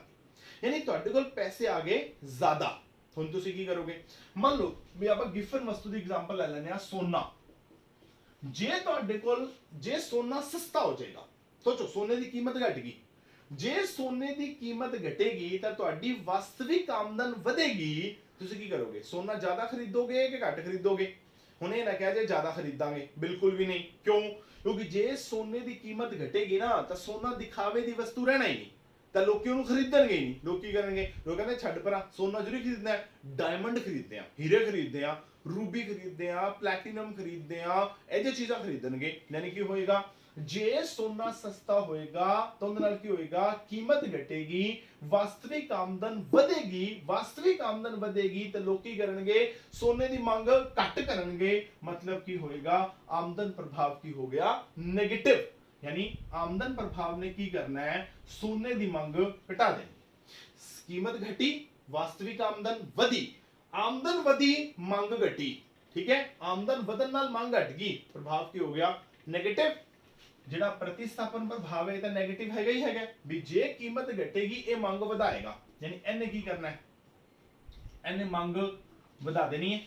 यानी तुहाडे कोल पैसे आ गए ज्यादा। हुण तुसीं की करोगे, मान लो भी आपां गिफन वस्तु दी एग्जांपल ले लैंदे आ सोना। ਜੇ ਤੁਹਾਡੇ ਕੋਲ ਜੇ ਸੋਨਾ ਸਸਤਾ ਹੋ ਜਾਏਗਾ, ਸੋਚੋ ਸੋਨੇ ਦੀ ਕੀਮਤ ਘਟ ਗਈ, ਜੇ ਸੋਨੇ ਦੀ ਕੀਮਤ ਘਟੇਗੀ ਤਾਂ ਤੁਹਾਡੀ ਵਾਸਤਵਿਕ ਆਮਦਨ ਵਧੇਗੀ, ਤੁਸੀਂ ਕੀ ਕਰੋਗੇ? ਸੋਨਾ ਜ਼ਿਆਦਾ ਖਰੀਦੋਗੇ ਕਿ ਘੱਟ ਖਰੀਦੋਗੇ? ਹੁਣ ਇਹ ਨਾ ਕਹਿ ਜੇ ਜ਼ਿਆਦਾ ਖਰੀਦਾਂਗੇ, ਬਿਲਕੁਲ ਵੀ ਨਹੀਂ। ਕਿਉਂ? ਕਿਉਂਕਿ ਜੇ ਸੋਨੇ ਦੀ ਕੀਮਤ ਘਟੇਗੀ ਨਾ ਤਾਂ ਸੋਨਾ ਦਿਖਾਵੇ ਦੀ ਵਸਤੂ ਰਹਿਣਾ ਹੀ ਨਹੀਂ, ਤਾਂ ਲੋਕੀ ਉਹਨੂੰ ਖਰੀਦਣਗੇ ਹੀ ਨਹੀਂ। ਲੋਕ ਕੀ ਕਰਨਗੇ? ਲੋਕ ਕਹਿੰਦੇ ਛੱਡ ਪਰਾਂ, ਸੋਨਾ ਜ਼ਰੂਰ ਖਰੀਦਣਾ ਹੈ, ਡਾਇਮੰਡ ਖਰੀਦਦੇ ਆ, ਹੀਰੇ ਖਰੀਦਦੇ ਆ, ਰੂਬੀ ਖਰੀਦਦੇ ਆ, ਪਲੈਟੀਨਮ ਖਰੀਦਦੇ ਆ, ਇਹ ਜਿਹੀ ਚੀਜ਼ਾਂ ਖਰੀਦਣਗੇ। ਯਾਨੀ ਕੀ ਹੋਏਗਾ? ਜੇ ਸੋਨਾ ਸਸਤਾ ਹੋਏਗਾ ਤਾਂ ਉਹਦੇ ਨਾਲ ਕੀ ਹੋਏਗਾ? ਕੀਮਤ ਘਟੇਗੀ, ਵਾਸਤਵਿਕ ਆਮਦਨ ਵਧੇਗੀ। ਵਾਸਤਵਿਕ ਆਮਦਨ ਵਧੇਗੀ ਤਾਂ ਲੋਕ ਕੀ ਕਰਨਗੇ? ਸੋਨੇ ਦੀ ਮੰਗ ਘੱਟ ਕਰਨਗੇ। ਮਤਲਬ ਕੀ ਹੋਏਗਾ? ਆਮਦਨ ਪ੍ਰਭਾਵ ਕੀ ਹੋ ਗਿਆ? 네ਗੇਟਿਵ। यानी आमदन प्रभाव ने की करना है? सोने की मांग घटा देनी। कीमत घटी, वास्तविक आमदन वधी, आमदन वधी, मांग घटी। ठीक है, आमदन वधन नाल मांग घट गई, प्रभाव की हो गया? नेगेटिव। ਜਿਹੜਾ ਪ੍ਰਤੀਸਥਾਪਨ ਪ੍ਰਭਾਵ ਹੈ ਤਾਂ 네ਗੇਟਿਵ ਹੈਗਾ ਹੀ ਹੈਗਾ ਵੀ ਜੇ ਕੀਮਤ ਘਟੇਗੀ ਇਹ ਮੰਗ ਵਧਾਏਗਾ। ਯਾਨੀ ਇਹਨੇ ਕੀ ਕਰਨਾ ਹੈ? ਇਹਨੇ ਮੰਗ ਵਧਾ ਦੇਣੀ ਹੈ।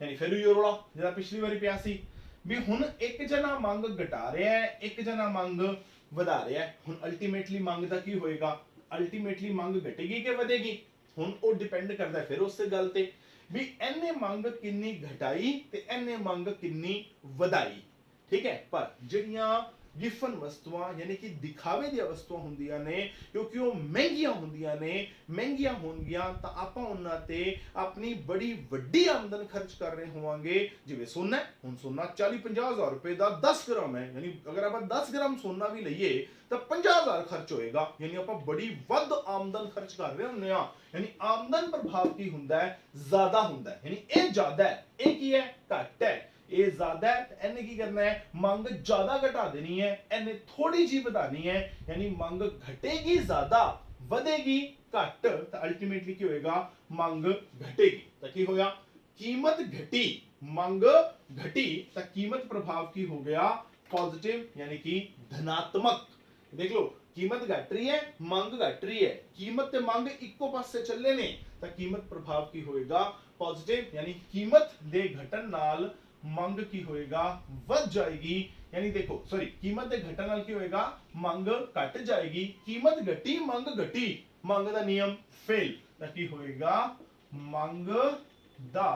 ਯਾਨੀ ਫਿਰ ਉਹ ਰੌਲਾ ਜਿਹੜਾ ਪਿਛਲੀ ਵਾਰੀ ਪਿਆ ਸੀ ਵੀ ਹੁਣ ਇੱਕ ਜਣਾ ਮੰਗ ਘਟਾ ਰਿਹਾ ਹੈ, ਇੱਕ ਜਣਾ ਮੰਗ ਵਧਾ ਰਿਹਾ ਹੈ। ਹੁਣ ਅਲਟੀਮੇਟਲੀ ਮੰਗ ਦਾ ਕੀ ਹੋਏਗਾ? ਅਲਟੀਮੇਟਲੀ ਮੰਗ ਘਟੇਗੀ ਕਿ ਵਧੇਗੀ? ਹੁਣ ਉਹ ਡਿਪੈਂਡ ਕਰਦਾ ਫਿਰ ਉਸੇ ਗੱਲ ਤੇ ਵੀ ਇਹਨੇ ਮੰਗ ਕਿੰਨੀ ਘਟਾਈ ਤੇ ਇਹਨੇ ਮੰਗ ਕਿੰਨੀ ਵਧਾਈ। ਠੀਕ ਹੈ, ਪਰ ਜਿਹੜੀਆਂ ਗਿਫਨ ਵਸਤੂਆਂ ਯਾਨੀ ਕਿ ਦਿਖਾਵੇ ਦੀਆਂ ਵਸਤੂਆਂ ਹੁੰਦੀਆਂ ਨੇ, ਕਿਉਂਕਿ ਉਹ ਮਹਿੰਗੀਆਂ ਹੁੰਦੀਆਂ ਨੇ, ਮਹਿੰਗੀਆਂ ਹੋਣਗੀਆਂ ਤਾਂ ਆਪਾਂ ਉਹਨਾਂ ਤੇ ਆਪਣੀ ਬੜੀ ਵੱਡੀ ਆਮਦਨ ਖਰਚ ਕਰ ਰਹੇ ਹੋਵਾਂਗੇ। ਜਿਵੇਂ ਸੋਨਾ, ਹੁਣ ਸੋਨਾ 40-50 ਹਜ਼ਾਰ ਰੁਪਏ ਦਾ 10 ਗ੍ਰਾਮ ਹੈ, ਯਾਨੀ ਅਗਰ ਆਪਾਂ 10 ਗ੍ਰਾਮ ਸੋਨਾ ਵੀ ਲਈਏ ਤਾਂ 50 ਹਜ਼ਾਰ ਖਰਚ ਹੋਏਗਾ। ਯਾਨੀ ਆਪਾਂ ਬੜੀ ਵੱਧ ਆਮਦਨ ਖਰਚ ਕਰ ਰਹੇ ਹੁੰਦੇ ਆ। ਯਾਨੀ ਆਮਦਨ ਪ੍ਰਭਾਵ ਕੀ ਹੁੰਦਾ ਹੈ? ਜ਼ਿਆਦਾ ਹੁੰਦਾ ਹੈ। ਯਾਨੀ ਇਹ ਜ਼ਿਆਦਾ ਹੈ, ਇਹ ਕੀ ਹੈ? ਘੱਟ ਹੈ। ਇਹ ਜ਼ਿਆਦਾ ਹੈ, ਇਹਨੇ ਕੀ ਕਰਨਾ ਹੈ? ਮੰਗ ਜ਼ਿਆਦਾ ਘਟਾ ਦੇਣੀ ਹੈ, ਇਹਨੇ ਥੋੜੀ ਜੀ ਵਧਾਣੀ ਹੈ। ਯਾਨੀ ਮੰਗ ਘਟੇਗੀ ਜ਼ਿਆਦਾ, ਵਧੇਗੀ ਘੱਟ, ਤਾਂ ਅਲਟੀਮੇਟਲੀ ਕੀ ਹੋਏਗਾ? ਮੰਗ ਘਟੇਗੀ। ਤਾਂ ਕੀ ਹੋਇਆ? ਕੀਮਤ ਘਟੀ, ਮੰਗ घटी, ਤਾਂ ਕੀਮਤ ਪ੍ਰਭਾਵ ਕੀ ਹੋ ਗਿਆ? ਪੋਜ਼ਿਟਿਵ, ਯਾਨੀ ਕਿ ਧਨਾਤਮਕ। ਦੇਖ ਲਓ, ਕੀਮਤ ਘਟ ਰਹੀ ਹੈ, ਮੰਗ ਘਟ ਰਹੀ ਹੈ, ਕੀਮਤ ਤੇ ਮੰਗ ਇੱਕੋ ਪਾਸੇ ਚੱਲੇ ਨੇ ਤਾਂ ਕੀਮਤ ਪ੍ਰਭਾਵ ਕੀ ਹੋਏਗਾ? ਪੋਜ਼ਿਟਿਵ। ਯਾਨੀ ਕੀਮਤ ਦੇ ਘਟਣ ਨਾਲ ਮੰਗ ਕੀ ਹੋਏਗਾ? ਵੱਧ ਜਾਏਗੀ। यानी देखो सॉरी, कीमत के घटन नाल की होएगा? मंग घट जाएगी। कीमत घटी, मंग घटी, मंग दा नियम फेल, तां की होएगा? मंग दा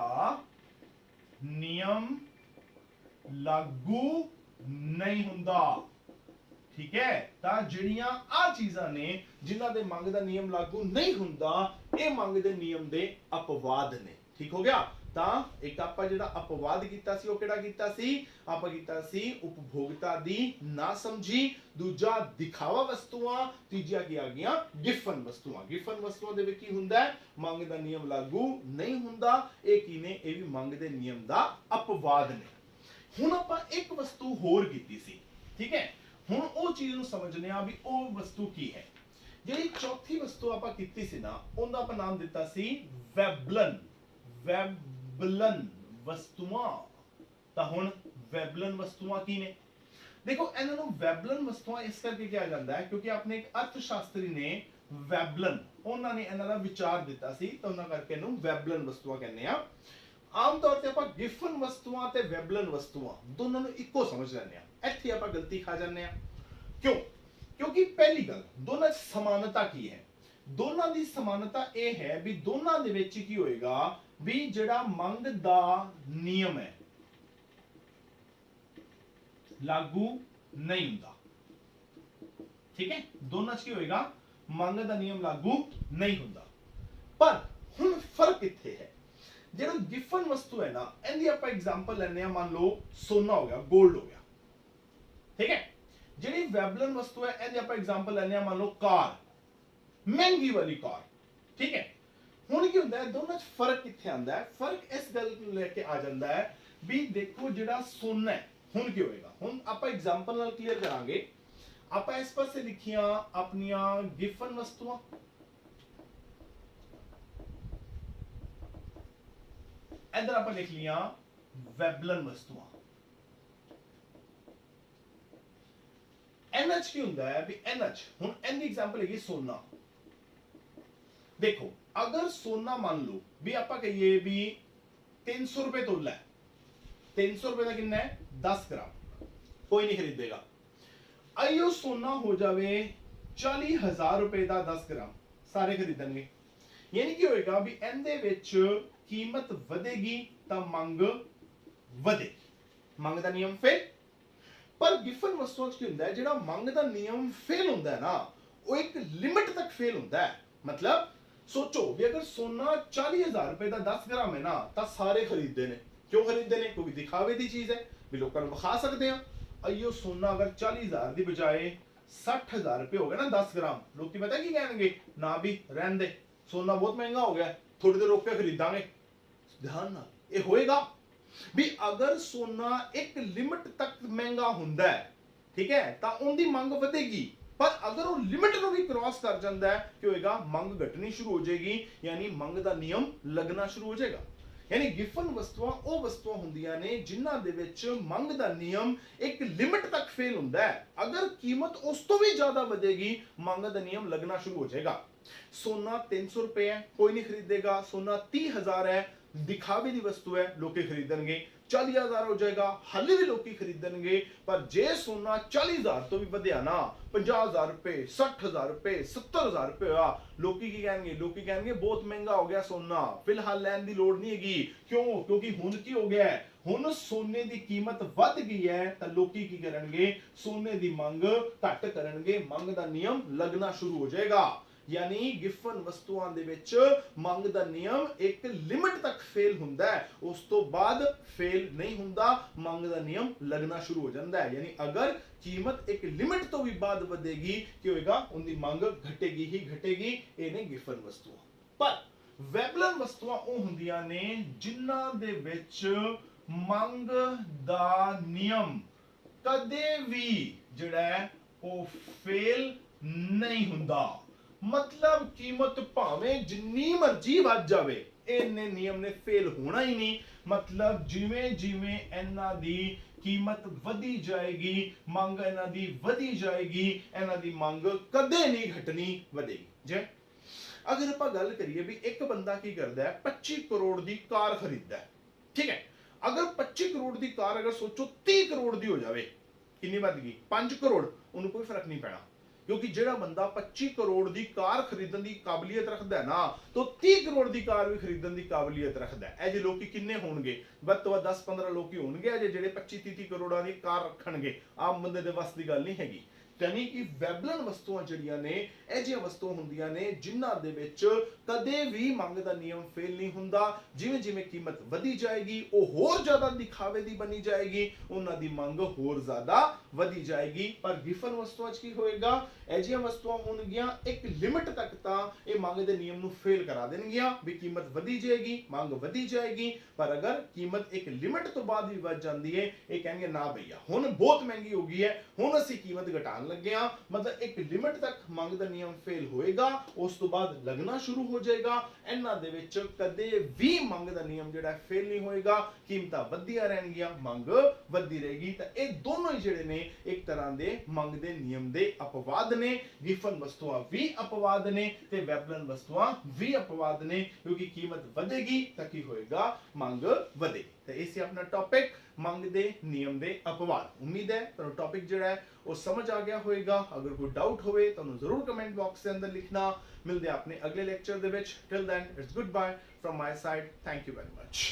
नियम लागू नहीं हुंदा। ठीक है, तां ਜਿਹੜੀਆਂ ਆ ਚੀਜ਼ਾਂ ਨੇ ਜਿਨ੍ਹਾਂ ਦੇ ਮੰਗ ਦਾ ਨਿਯਮ ਲਾਗੂ ਨਹੀਂ ਹੁੰਦਾ, ਇਹ ਮੰਗ ਦੇ ਨਿਯਮ ਦੇ ਅਪਵਾਦ ਨੇ। ਠੀਕ ਹੋ ਗਿਆ? ਤਾਂ ਇੱਕ ਆਪਾਂ ਜਿਹੜਾ ਅਪਵਾਦ ਕੀਤਾ ਸੀ ਉਹ ਕਿਹੜਾ ਕੀਤਾ ਸੀ? ਆਪਾਂ ਕੀਤਾ ਸੀ ਉਪਭੋਗਤਾ ਦੀ ਨਾ ਸਮਝੀ, ਦੂਜਾ ਦਿਖਾਵਾ ਵਸਤੂਆਂ, ਤੀਜਾ ਕੀ ਆ ਗਿਆ? ਗਿਫਨ ਵਸਤੂਆਂ। ਗਿਫਨ ਵਸਤੂਆਂ ਦੇ ਵਿੱਚ ਕੀ ਹੁੰਦਾ ਹੈ? ਮੰਗ ਦਾ ਨਿਯਮ ਲਾਗੂ ਨਹੀਂ ਹੁੰਦਾ। ਇਹ ਕੀ ਨੇ? ਇਹ ਵੀ ਮੰਗ ਦੇ ਨਿਯਮ ਦਾ ਅਪਵਾਦ ਨੇ। ਹੁਣ ਆਪਾਂ ਇੱਕ ਵਸਤੂ ਹੋਰ ਕੀਤੀ ਸੀ। ਠੀਕ ਹੈ, ਹੁਣ ਉਹ ਚੀਜ਼ ਨੂੰ ਸਮਝਨੇ ਆ ਵੀ ਉਹ ਵਸਤੂ ਕੀ ਹੈ। ਜਿਹੜੀ ਚੌਥੀ ਵਸਤੂ ਆਪਾਂ ਕੀਤੀ ਸੀ ਨਾ, ਉਹਦਾ ਆਪਾਂ ਨਾਮ ਦਿੱਤਾ ਸੀ ਵੈਬਲਨ। ਵੈਬਲਨ ਵਸਤੂਆਂ। ਤਾਂ ਹੁਣ ਵੈਬਲਨ ਵਸਤੂਆਂ ਕੀ ਨੇ? ਦੇਖੋ, ਇਹਨਾਂ ਨੂੰ ਵੈਬਲਨ ਵਸਤੂਆਂ ਇਸ ਕਰਕੇ ਕਿਹਾ ਜਾਂਦਾ ਹੈ ਕਿਉਂਕਿ ਆਪਣੇ ਇੱਕ ਅਰਥ ਸ਼ਾਸਤਰੀ ਨੇ ਵੈਬਲਨ, ਉਹਨਾਂ ਨੇ ਇਹਨਾਂ ਦਾ ਵਿਚਾਰ ਦਿੱਤਾ ਸੀ ਤਾਂ ਉਹਨਾਂ ਕਰਕੇ ਇਹਨੂੰ ਵੈਬਲਨ ਵਸਤੂਆਂ ਕਹਿੰਦੇ ਆ। ਆਮ ਤੌਰ ਤੇ ਆਪਾਂ ਗਿਫਨ ਵਸਤੂਆਂ ਤੇ ਵੈਬਲਨ ਵਸਤੂਆਂ ਦੋਨਾਂ ਨੂੰ ਇੱਕੋ ਸਮਝ ਲੈਂਦੇ ਆ। ਇੱਥੇ ਆਪਾਂ ਗਲਤੀ ਖਾ ਜਾਂਦੇ ਆ। ਕਿਉਂ? ਕਿਉਂਕਿ ਪਹਿਲੀ ਗੱਲ, ਦੋਨਾਂ 'ਚ ਸਮਾਨਤਾ ਕੀ ਹੈ? ਦੋਨਾਂ ਦੀ ਸਮਾਨਤਾ ਇਹ ਹੈ ਵੀ ਦੋਨਾਂ ਦੇ ਵਿੱਚ ਕੀ ਹੋਏਗਾ ਵੀ ਜਿਹੜਾ ਮੰਗ ਦਾ ਨਿਯਮ ਹੈ ਲਾਗੂ ਨਹੀਂ ਹੁੰਦਾ। ਠੀਕ ਹੈ, ਦੋਨਾਂ 'ਚ ਕੀ ਹੋਏਗਾ? ਮੰਗ ਦਾ ਨਿਯਮ ਲਾਗੂ ਨਹੀਂ ਹੁੰਦਾ। ਪਰ ਹੁਣ ਫਰਕ ਕਿੱਥੇ ਹੈ? ਜਿਹੜਾ ਗਿਫਨ ਵਸਤੂ ਹੈ ਨਾ, ਇਹਦੀ ਆਪਾਂ ਐਗਜ਼ਾਮਪਲ ਲੈਣੇ ਆ। ਮੰਨ ਲਓ ਸੋਨਾ ਹੋ ਗਿਆ, 골ਡ ਹੋ ਗਿਆ। ਠੀਕ ਹੈ, ਜਿਹੜੀ ਵੈਬਲਨ ਵਸਤੂ ਹੈ ਇਹਦੀ ਆਪਾਂ ਐਗਜ਼ਾਮਪਲ ਲੈਣੇ ਆ। ਮੰਨ ਲਓ ਕਾਰ, ਮਹਿੰਗੀ ਵਾਲੀ ਕਾਰ। ਠੀਕ ਹੈ, ਹੁਣ ਕੀ ਹੁੰਦਾ ਹੈ? ਦੋਨਾਂ 'ਚ ਫਰਕ ਕਿੱਥੇ ਆਉਂਦਾ ਹੈ? ਫਰਕ ਇਸ ਗੱਲ ਨੂੰ ਲੈ ਕੇ ਆ ਜਾਂਦਾ ਹੈ ਵੀ ਦੇਖੋ ਜਿਹੜਾ ਸੋਨਾ ਹੈ, ਹੁਣ ਕੀ ਹੋਏਗਾ? ਹੁਣ ਆਪਾਂ ਐਗਜ਼ਾਮਪਲ ਨਾਲ ਕਲੀਅਰ ਕਰਾਂਗੇ। ਆਪਾਂ ਇਸ ਪਾਸੇ ਲਿਖੀਆਂ ਆਪਣੀਆਂ ਗਿਫਨ ਵਸਤੂਆਂ, इधर आप लिख लिया वैबलन वस्तुआं। NH की ਹੁੰਦਾ ਹੈ ਵੀ NH, ਹੁਣ ਇਹਦੀ ਐਗਜ਼ਾਮਪਲ ਹੈਗੀ ਸੋਨਾ। ਦੇਖੋ, ਅਗਰ ਸੋਨਾ ਮੰਨ ਲਓ ਵੀ ਆਪਾਂ ਕਹੀਏ ਵੀ 300 ਰੁਪਏ ਤੋਲਾ ਹੈ, 300 रुपए का कितना है 10 ग्राम, कोई नहीं खरीदेगा। आइयो सोना हो जावे 40,000 रुपए का 10 ग्राम, सारे खरीदेंगे। यानी कि होएगा भी ਇਹਦੇ ਵਿੱਚ कीमत ਵਧੇਗੀ ਤਾਂ ਮੰਗ ਵਧੇਗੀ, ਮੰਗ ਦਾ ਨਿਯਮ ਫੇਲ। ਪਰ ਗਿਫਨ ਵਸਤੂਆਂ 'ਚ ਕੀ ਹੁੰਦਾ ਹੈ, ਜਿਹੜਾ ਮੰਗ ਦਾ ਨਿਯਮ ਫੇਲ ਹੁੰਦਾ ਹੈ ਨਾ, ਉਹ ਇੱਕ ਲਿਮਿਟ ਤੱਕ ਫੇਲ ਹੁੰਦਾ ਹੈ। मतलब सोचो भी अगर सोना 40,000 रुपए का 10 ग्राम है ना, तो सारे खरीदते ने। क्यों खरीदते ने? क्योंकि दिखावे की चीज है, भी लोगों को विखा सकते हैं। अयो सोना अगर 40,000 की बजाय 60,000 रुपए हो गया ना 10 ग्राम, लोग पता की कहेंगे, ना भी रहन दे, सोना बहुत महंगा हो गया, थोड़ी देर रोक के खरीदांगे। ध्यान ना ये होएगा भी अगर सोना एक लिमिट तक महंगा हुंदा है, ठीक है, तो उनकी मांग बढ़ेगी। पर अगर वो लिमिट को भी क्रॉस कर जाता है, क्या होएगा? मंग घटनी शुरू हो जाएगी, यानी मंग का नियम लगना शुरू हो जाएगा। यानी गिफन वस्तुआं ਉਹ ਵਸਤੂਆਂ ਹੁੰਦੀਆਂ ਨੇ ਜਿਨ੍ਹਾਂ ਦੇ ਵਿੱਚ ਮੰਗ ਦਾ ਨਿਯਮ ਇੱਕ ਲਿਮਿਟ ਤੱਕ ਫੇਲ ਹੁੰਦਾ ਹੈ। ਅਗਰ ਕੀਮਤ ਉਸ ਤੋਂ ਵੀ ਜ਼ਿਆਦਾ ਵਧੇਗੀ, ਮੰਗ ਦਾ ਨਿਯਮ ਲੱਗਣਾ ਸ਼ੁਰੂ ਹੋ ਜਾਏਗਾ। सोना 300 रुपए है, कोई नहीं खरीदेगा। सोना 30,000 है, दिखावे की वस्तु है, लोग खरीदेंगे। 40,000 हो जाएगा, हाले भी लोग खरीदेंगे। पर जे सोना 40,000 तो भी बढ़िया ना, 50,000 रुपए, 60,000 रुपए, 70,000 रुपए हुआ, लोग की कहेंगे? लोग कहेंगे बहुत महंगा हो गया सोना, फिलहाल लैन की लोड़ नहीं हैगी। क्यों? क्योंकि हुण की हो गया है, हुण सोने की कीमत वध गई है, तो लोग की करेंगे? सोने की मंग घट करेंगे, मंग का नियम लगना शुरू हो जाएगा। यानी गिफन वस्तुआं दे विच मंग दा नियम एक लिमिट तक फेल हुंदा है, उस तो बाद फेल नहीं हुंदा, मंग दा नियम लगना शुरू हो जाता है। यानी अगर कीमत एक लिमिट तो भी बाद बढ़ेगी, क्या होएगा? उनकी मंग घटेगी ही घटेगी। ये ने गिफन वस्तुआं। पर वैबलन वस्तुआं ਉਹ ਹੁੰਦੀਆਂ ਨੇ ਜਿਨ੍ਹਾਂ ਦੇ ਵਿੱਚ ਮੰਗ ਦਾ ਨਿਯਮ ਕਦੇ ਵੀ ਜਿਹੜਾ ਹੈ ਉਹ ਫੇਲ ਨਹੀਂ ਹੁੰਦਾ। मतलब कीमत भावें जिन्नी मर्जी वध जावे, इन्ने नियम ने फेल होना ही नहीं। मतलब जिवें जिवें इन्हां दी कीमत वधी जाएगी, मंग इन्हां दी वधी जाएगी, इन्हां दी मंग कदे नहीं घटनी, वधेगी। जे अगर आपां गल करिए भी एक बंदा की करदा है 25 करोड़ दी कार खरीददा है, ठीक है। अगर 25 करोड़ दी कार अगर सोचो 30 करोड़ दी हो जावे, कितनी वध गई? 5 करोड़, उन्हें कोई फर्क नहीं पैना। क्योंकि ਜਿਹੜਾ ਬੰਦਾ 25 ਕਰੋੜ ਦੀ ਕਾਰ ਖਰੀਦਣ ਦੀ ਕਾਬਲੀਅਤ ਰੱਖਦਾ ਹੈ ਨਾ, तो 30 ਕਰੋੜ ਦੀ ਕਾਰ ਵੀ ਖਰੀਦਣ ਦੀ ਕਾਬਲੀਅਤ ਰੱਖਦਾ ਹੈ। ਇਹ ਜੇ ਲੋਕੀ ਕਿੰਨੇ ਹੋਣਗੇ? ਵੱਧ ਤੋਂ ਵੱਧ 10-15 ਲੋਕੀ ਹੋਣਗੇ ਜਿਹੜੇ 25-30 ਕਰੋੜਾਂ ਦੀ ਕਾਰ ਰੱਖਣਗੇ। ਆਮ ਬੰਦੇ ਦੇ ਵੱਸ ਦੀ ਗੱਲ ਨਹੀਂ ਹੈਗੀ। यानी कि वैबलन वस्तुआं ਜਿਹੜੀਆਂ ਨੇ ਇਹ ਜਿਹੀਆਂ ਵਸਤੂਆਂ ਹੁੰਦੀਆਂ ਨੇ ਜਿਨ੍ਹਾਂ ਦੇ ਵਿੱਚ ਕਦੇ ਵੀ ਮੰਗ ਦਾ ਨਿਯਮ ਫੇਲ ਨਹੀਂ ਹੁੰਦਾ। ਜਿਵੇਂ ਜਿਵੇਂ ਕੀਮਤ ਵਧੀ ਜਾਏਗੀ, ਉਹ ਹੋਰ ਜ਼ਿਆਦਾ ਦਿਖਾਵੇ ਦੀ ਬਣੀ ਜਾਏਗੀ, ਉਹਨਾਂ ਦੀ ਮੰਗ ਹੋਰ ਜ਼ਿਆਦਾ ਵਧੀ ਜਾਏਗੀ। ਪਰ ਗਿਫਨ ਵਸਤੂਆਂ 'ਚ ਕੀ ਹੋਏਗਾ? ਇਹ ਜਿਹੀਆਂ ਵਸਤੂਆਂ ਹੋਣਗੀਆਂ ਇੱਕ ਲਿਮਿਟ ਤੱਕ ਤਾਂ ਇਹ ਮੰਗ ਦੇ ਨਿਯਮ ਨੂੰ ਫੇਲ ਕਰਾ ਦੇਣਗੀਆਂ, ਵੀ ਕੀਮਤ ਵਧੀ ਜਾਏਗੀ, ਮੰਗ ਵਧੀ ਜਾਏਗੀ। ਪਰ ਅਗਰ ਕੀਮਤ ਇੱਕ ਲਿਮਿਟ ਤੋਂ ਬਾਅਦ ਵੀ ਵੱਧ ਜਾਂਦੀ ਹੈ, ਇਹ ਕਹਿੰਗੇ ਨਾ ਭਈਆ ਹੁਣ ਬਹੁਤ ਮਹਿੰਗੀ ਹੋ ਗਈ ਹੈ, ਹੁਣ ਅਸੀਂ ਕੀਮਤ ਘਟਾਉਣ लगे हाँ। मतलब एक लिमिट तक मंग दा नियम फेल होएगा, उस तो बाद लगना शुरू हो जाएगा। इन्हां दे विच कदे भी मंग दा नियम जिहड़ा फेल नहीं होएगा, कीमतां वधिया रहणगीਆਂ, मंग वधदी रहेगी। तो ये दोनों ही जिहड़े ने एक तरह दे मंग दे नियम दे अपवाद ने। गिफन वस्तुआं भी अपवाद ने ते वैबलन वस्तुआं भी अपवाद ने, क्योंकि कीमत वधेगी तां की होएगा? मंग वधेगी। तो इस अपना टॉपिक मंग दे नियम दे अपवाद। उम्मीद है तुहानू टॉपिक जिहड़ा है वो समझ आ गया होएगा। अगर कोई डाउट होवे तो जरूर कमेंट बॉक्स के अंदर लिखना। मिलते हैं अपने अगले लेक्चर दे विच। Till then it's good bye from my side. Thank you very much.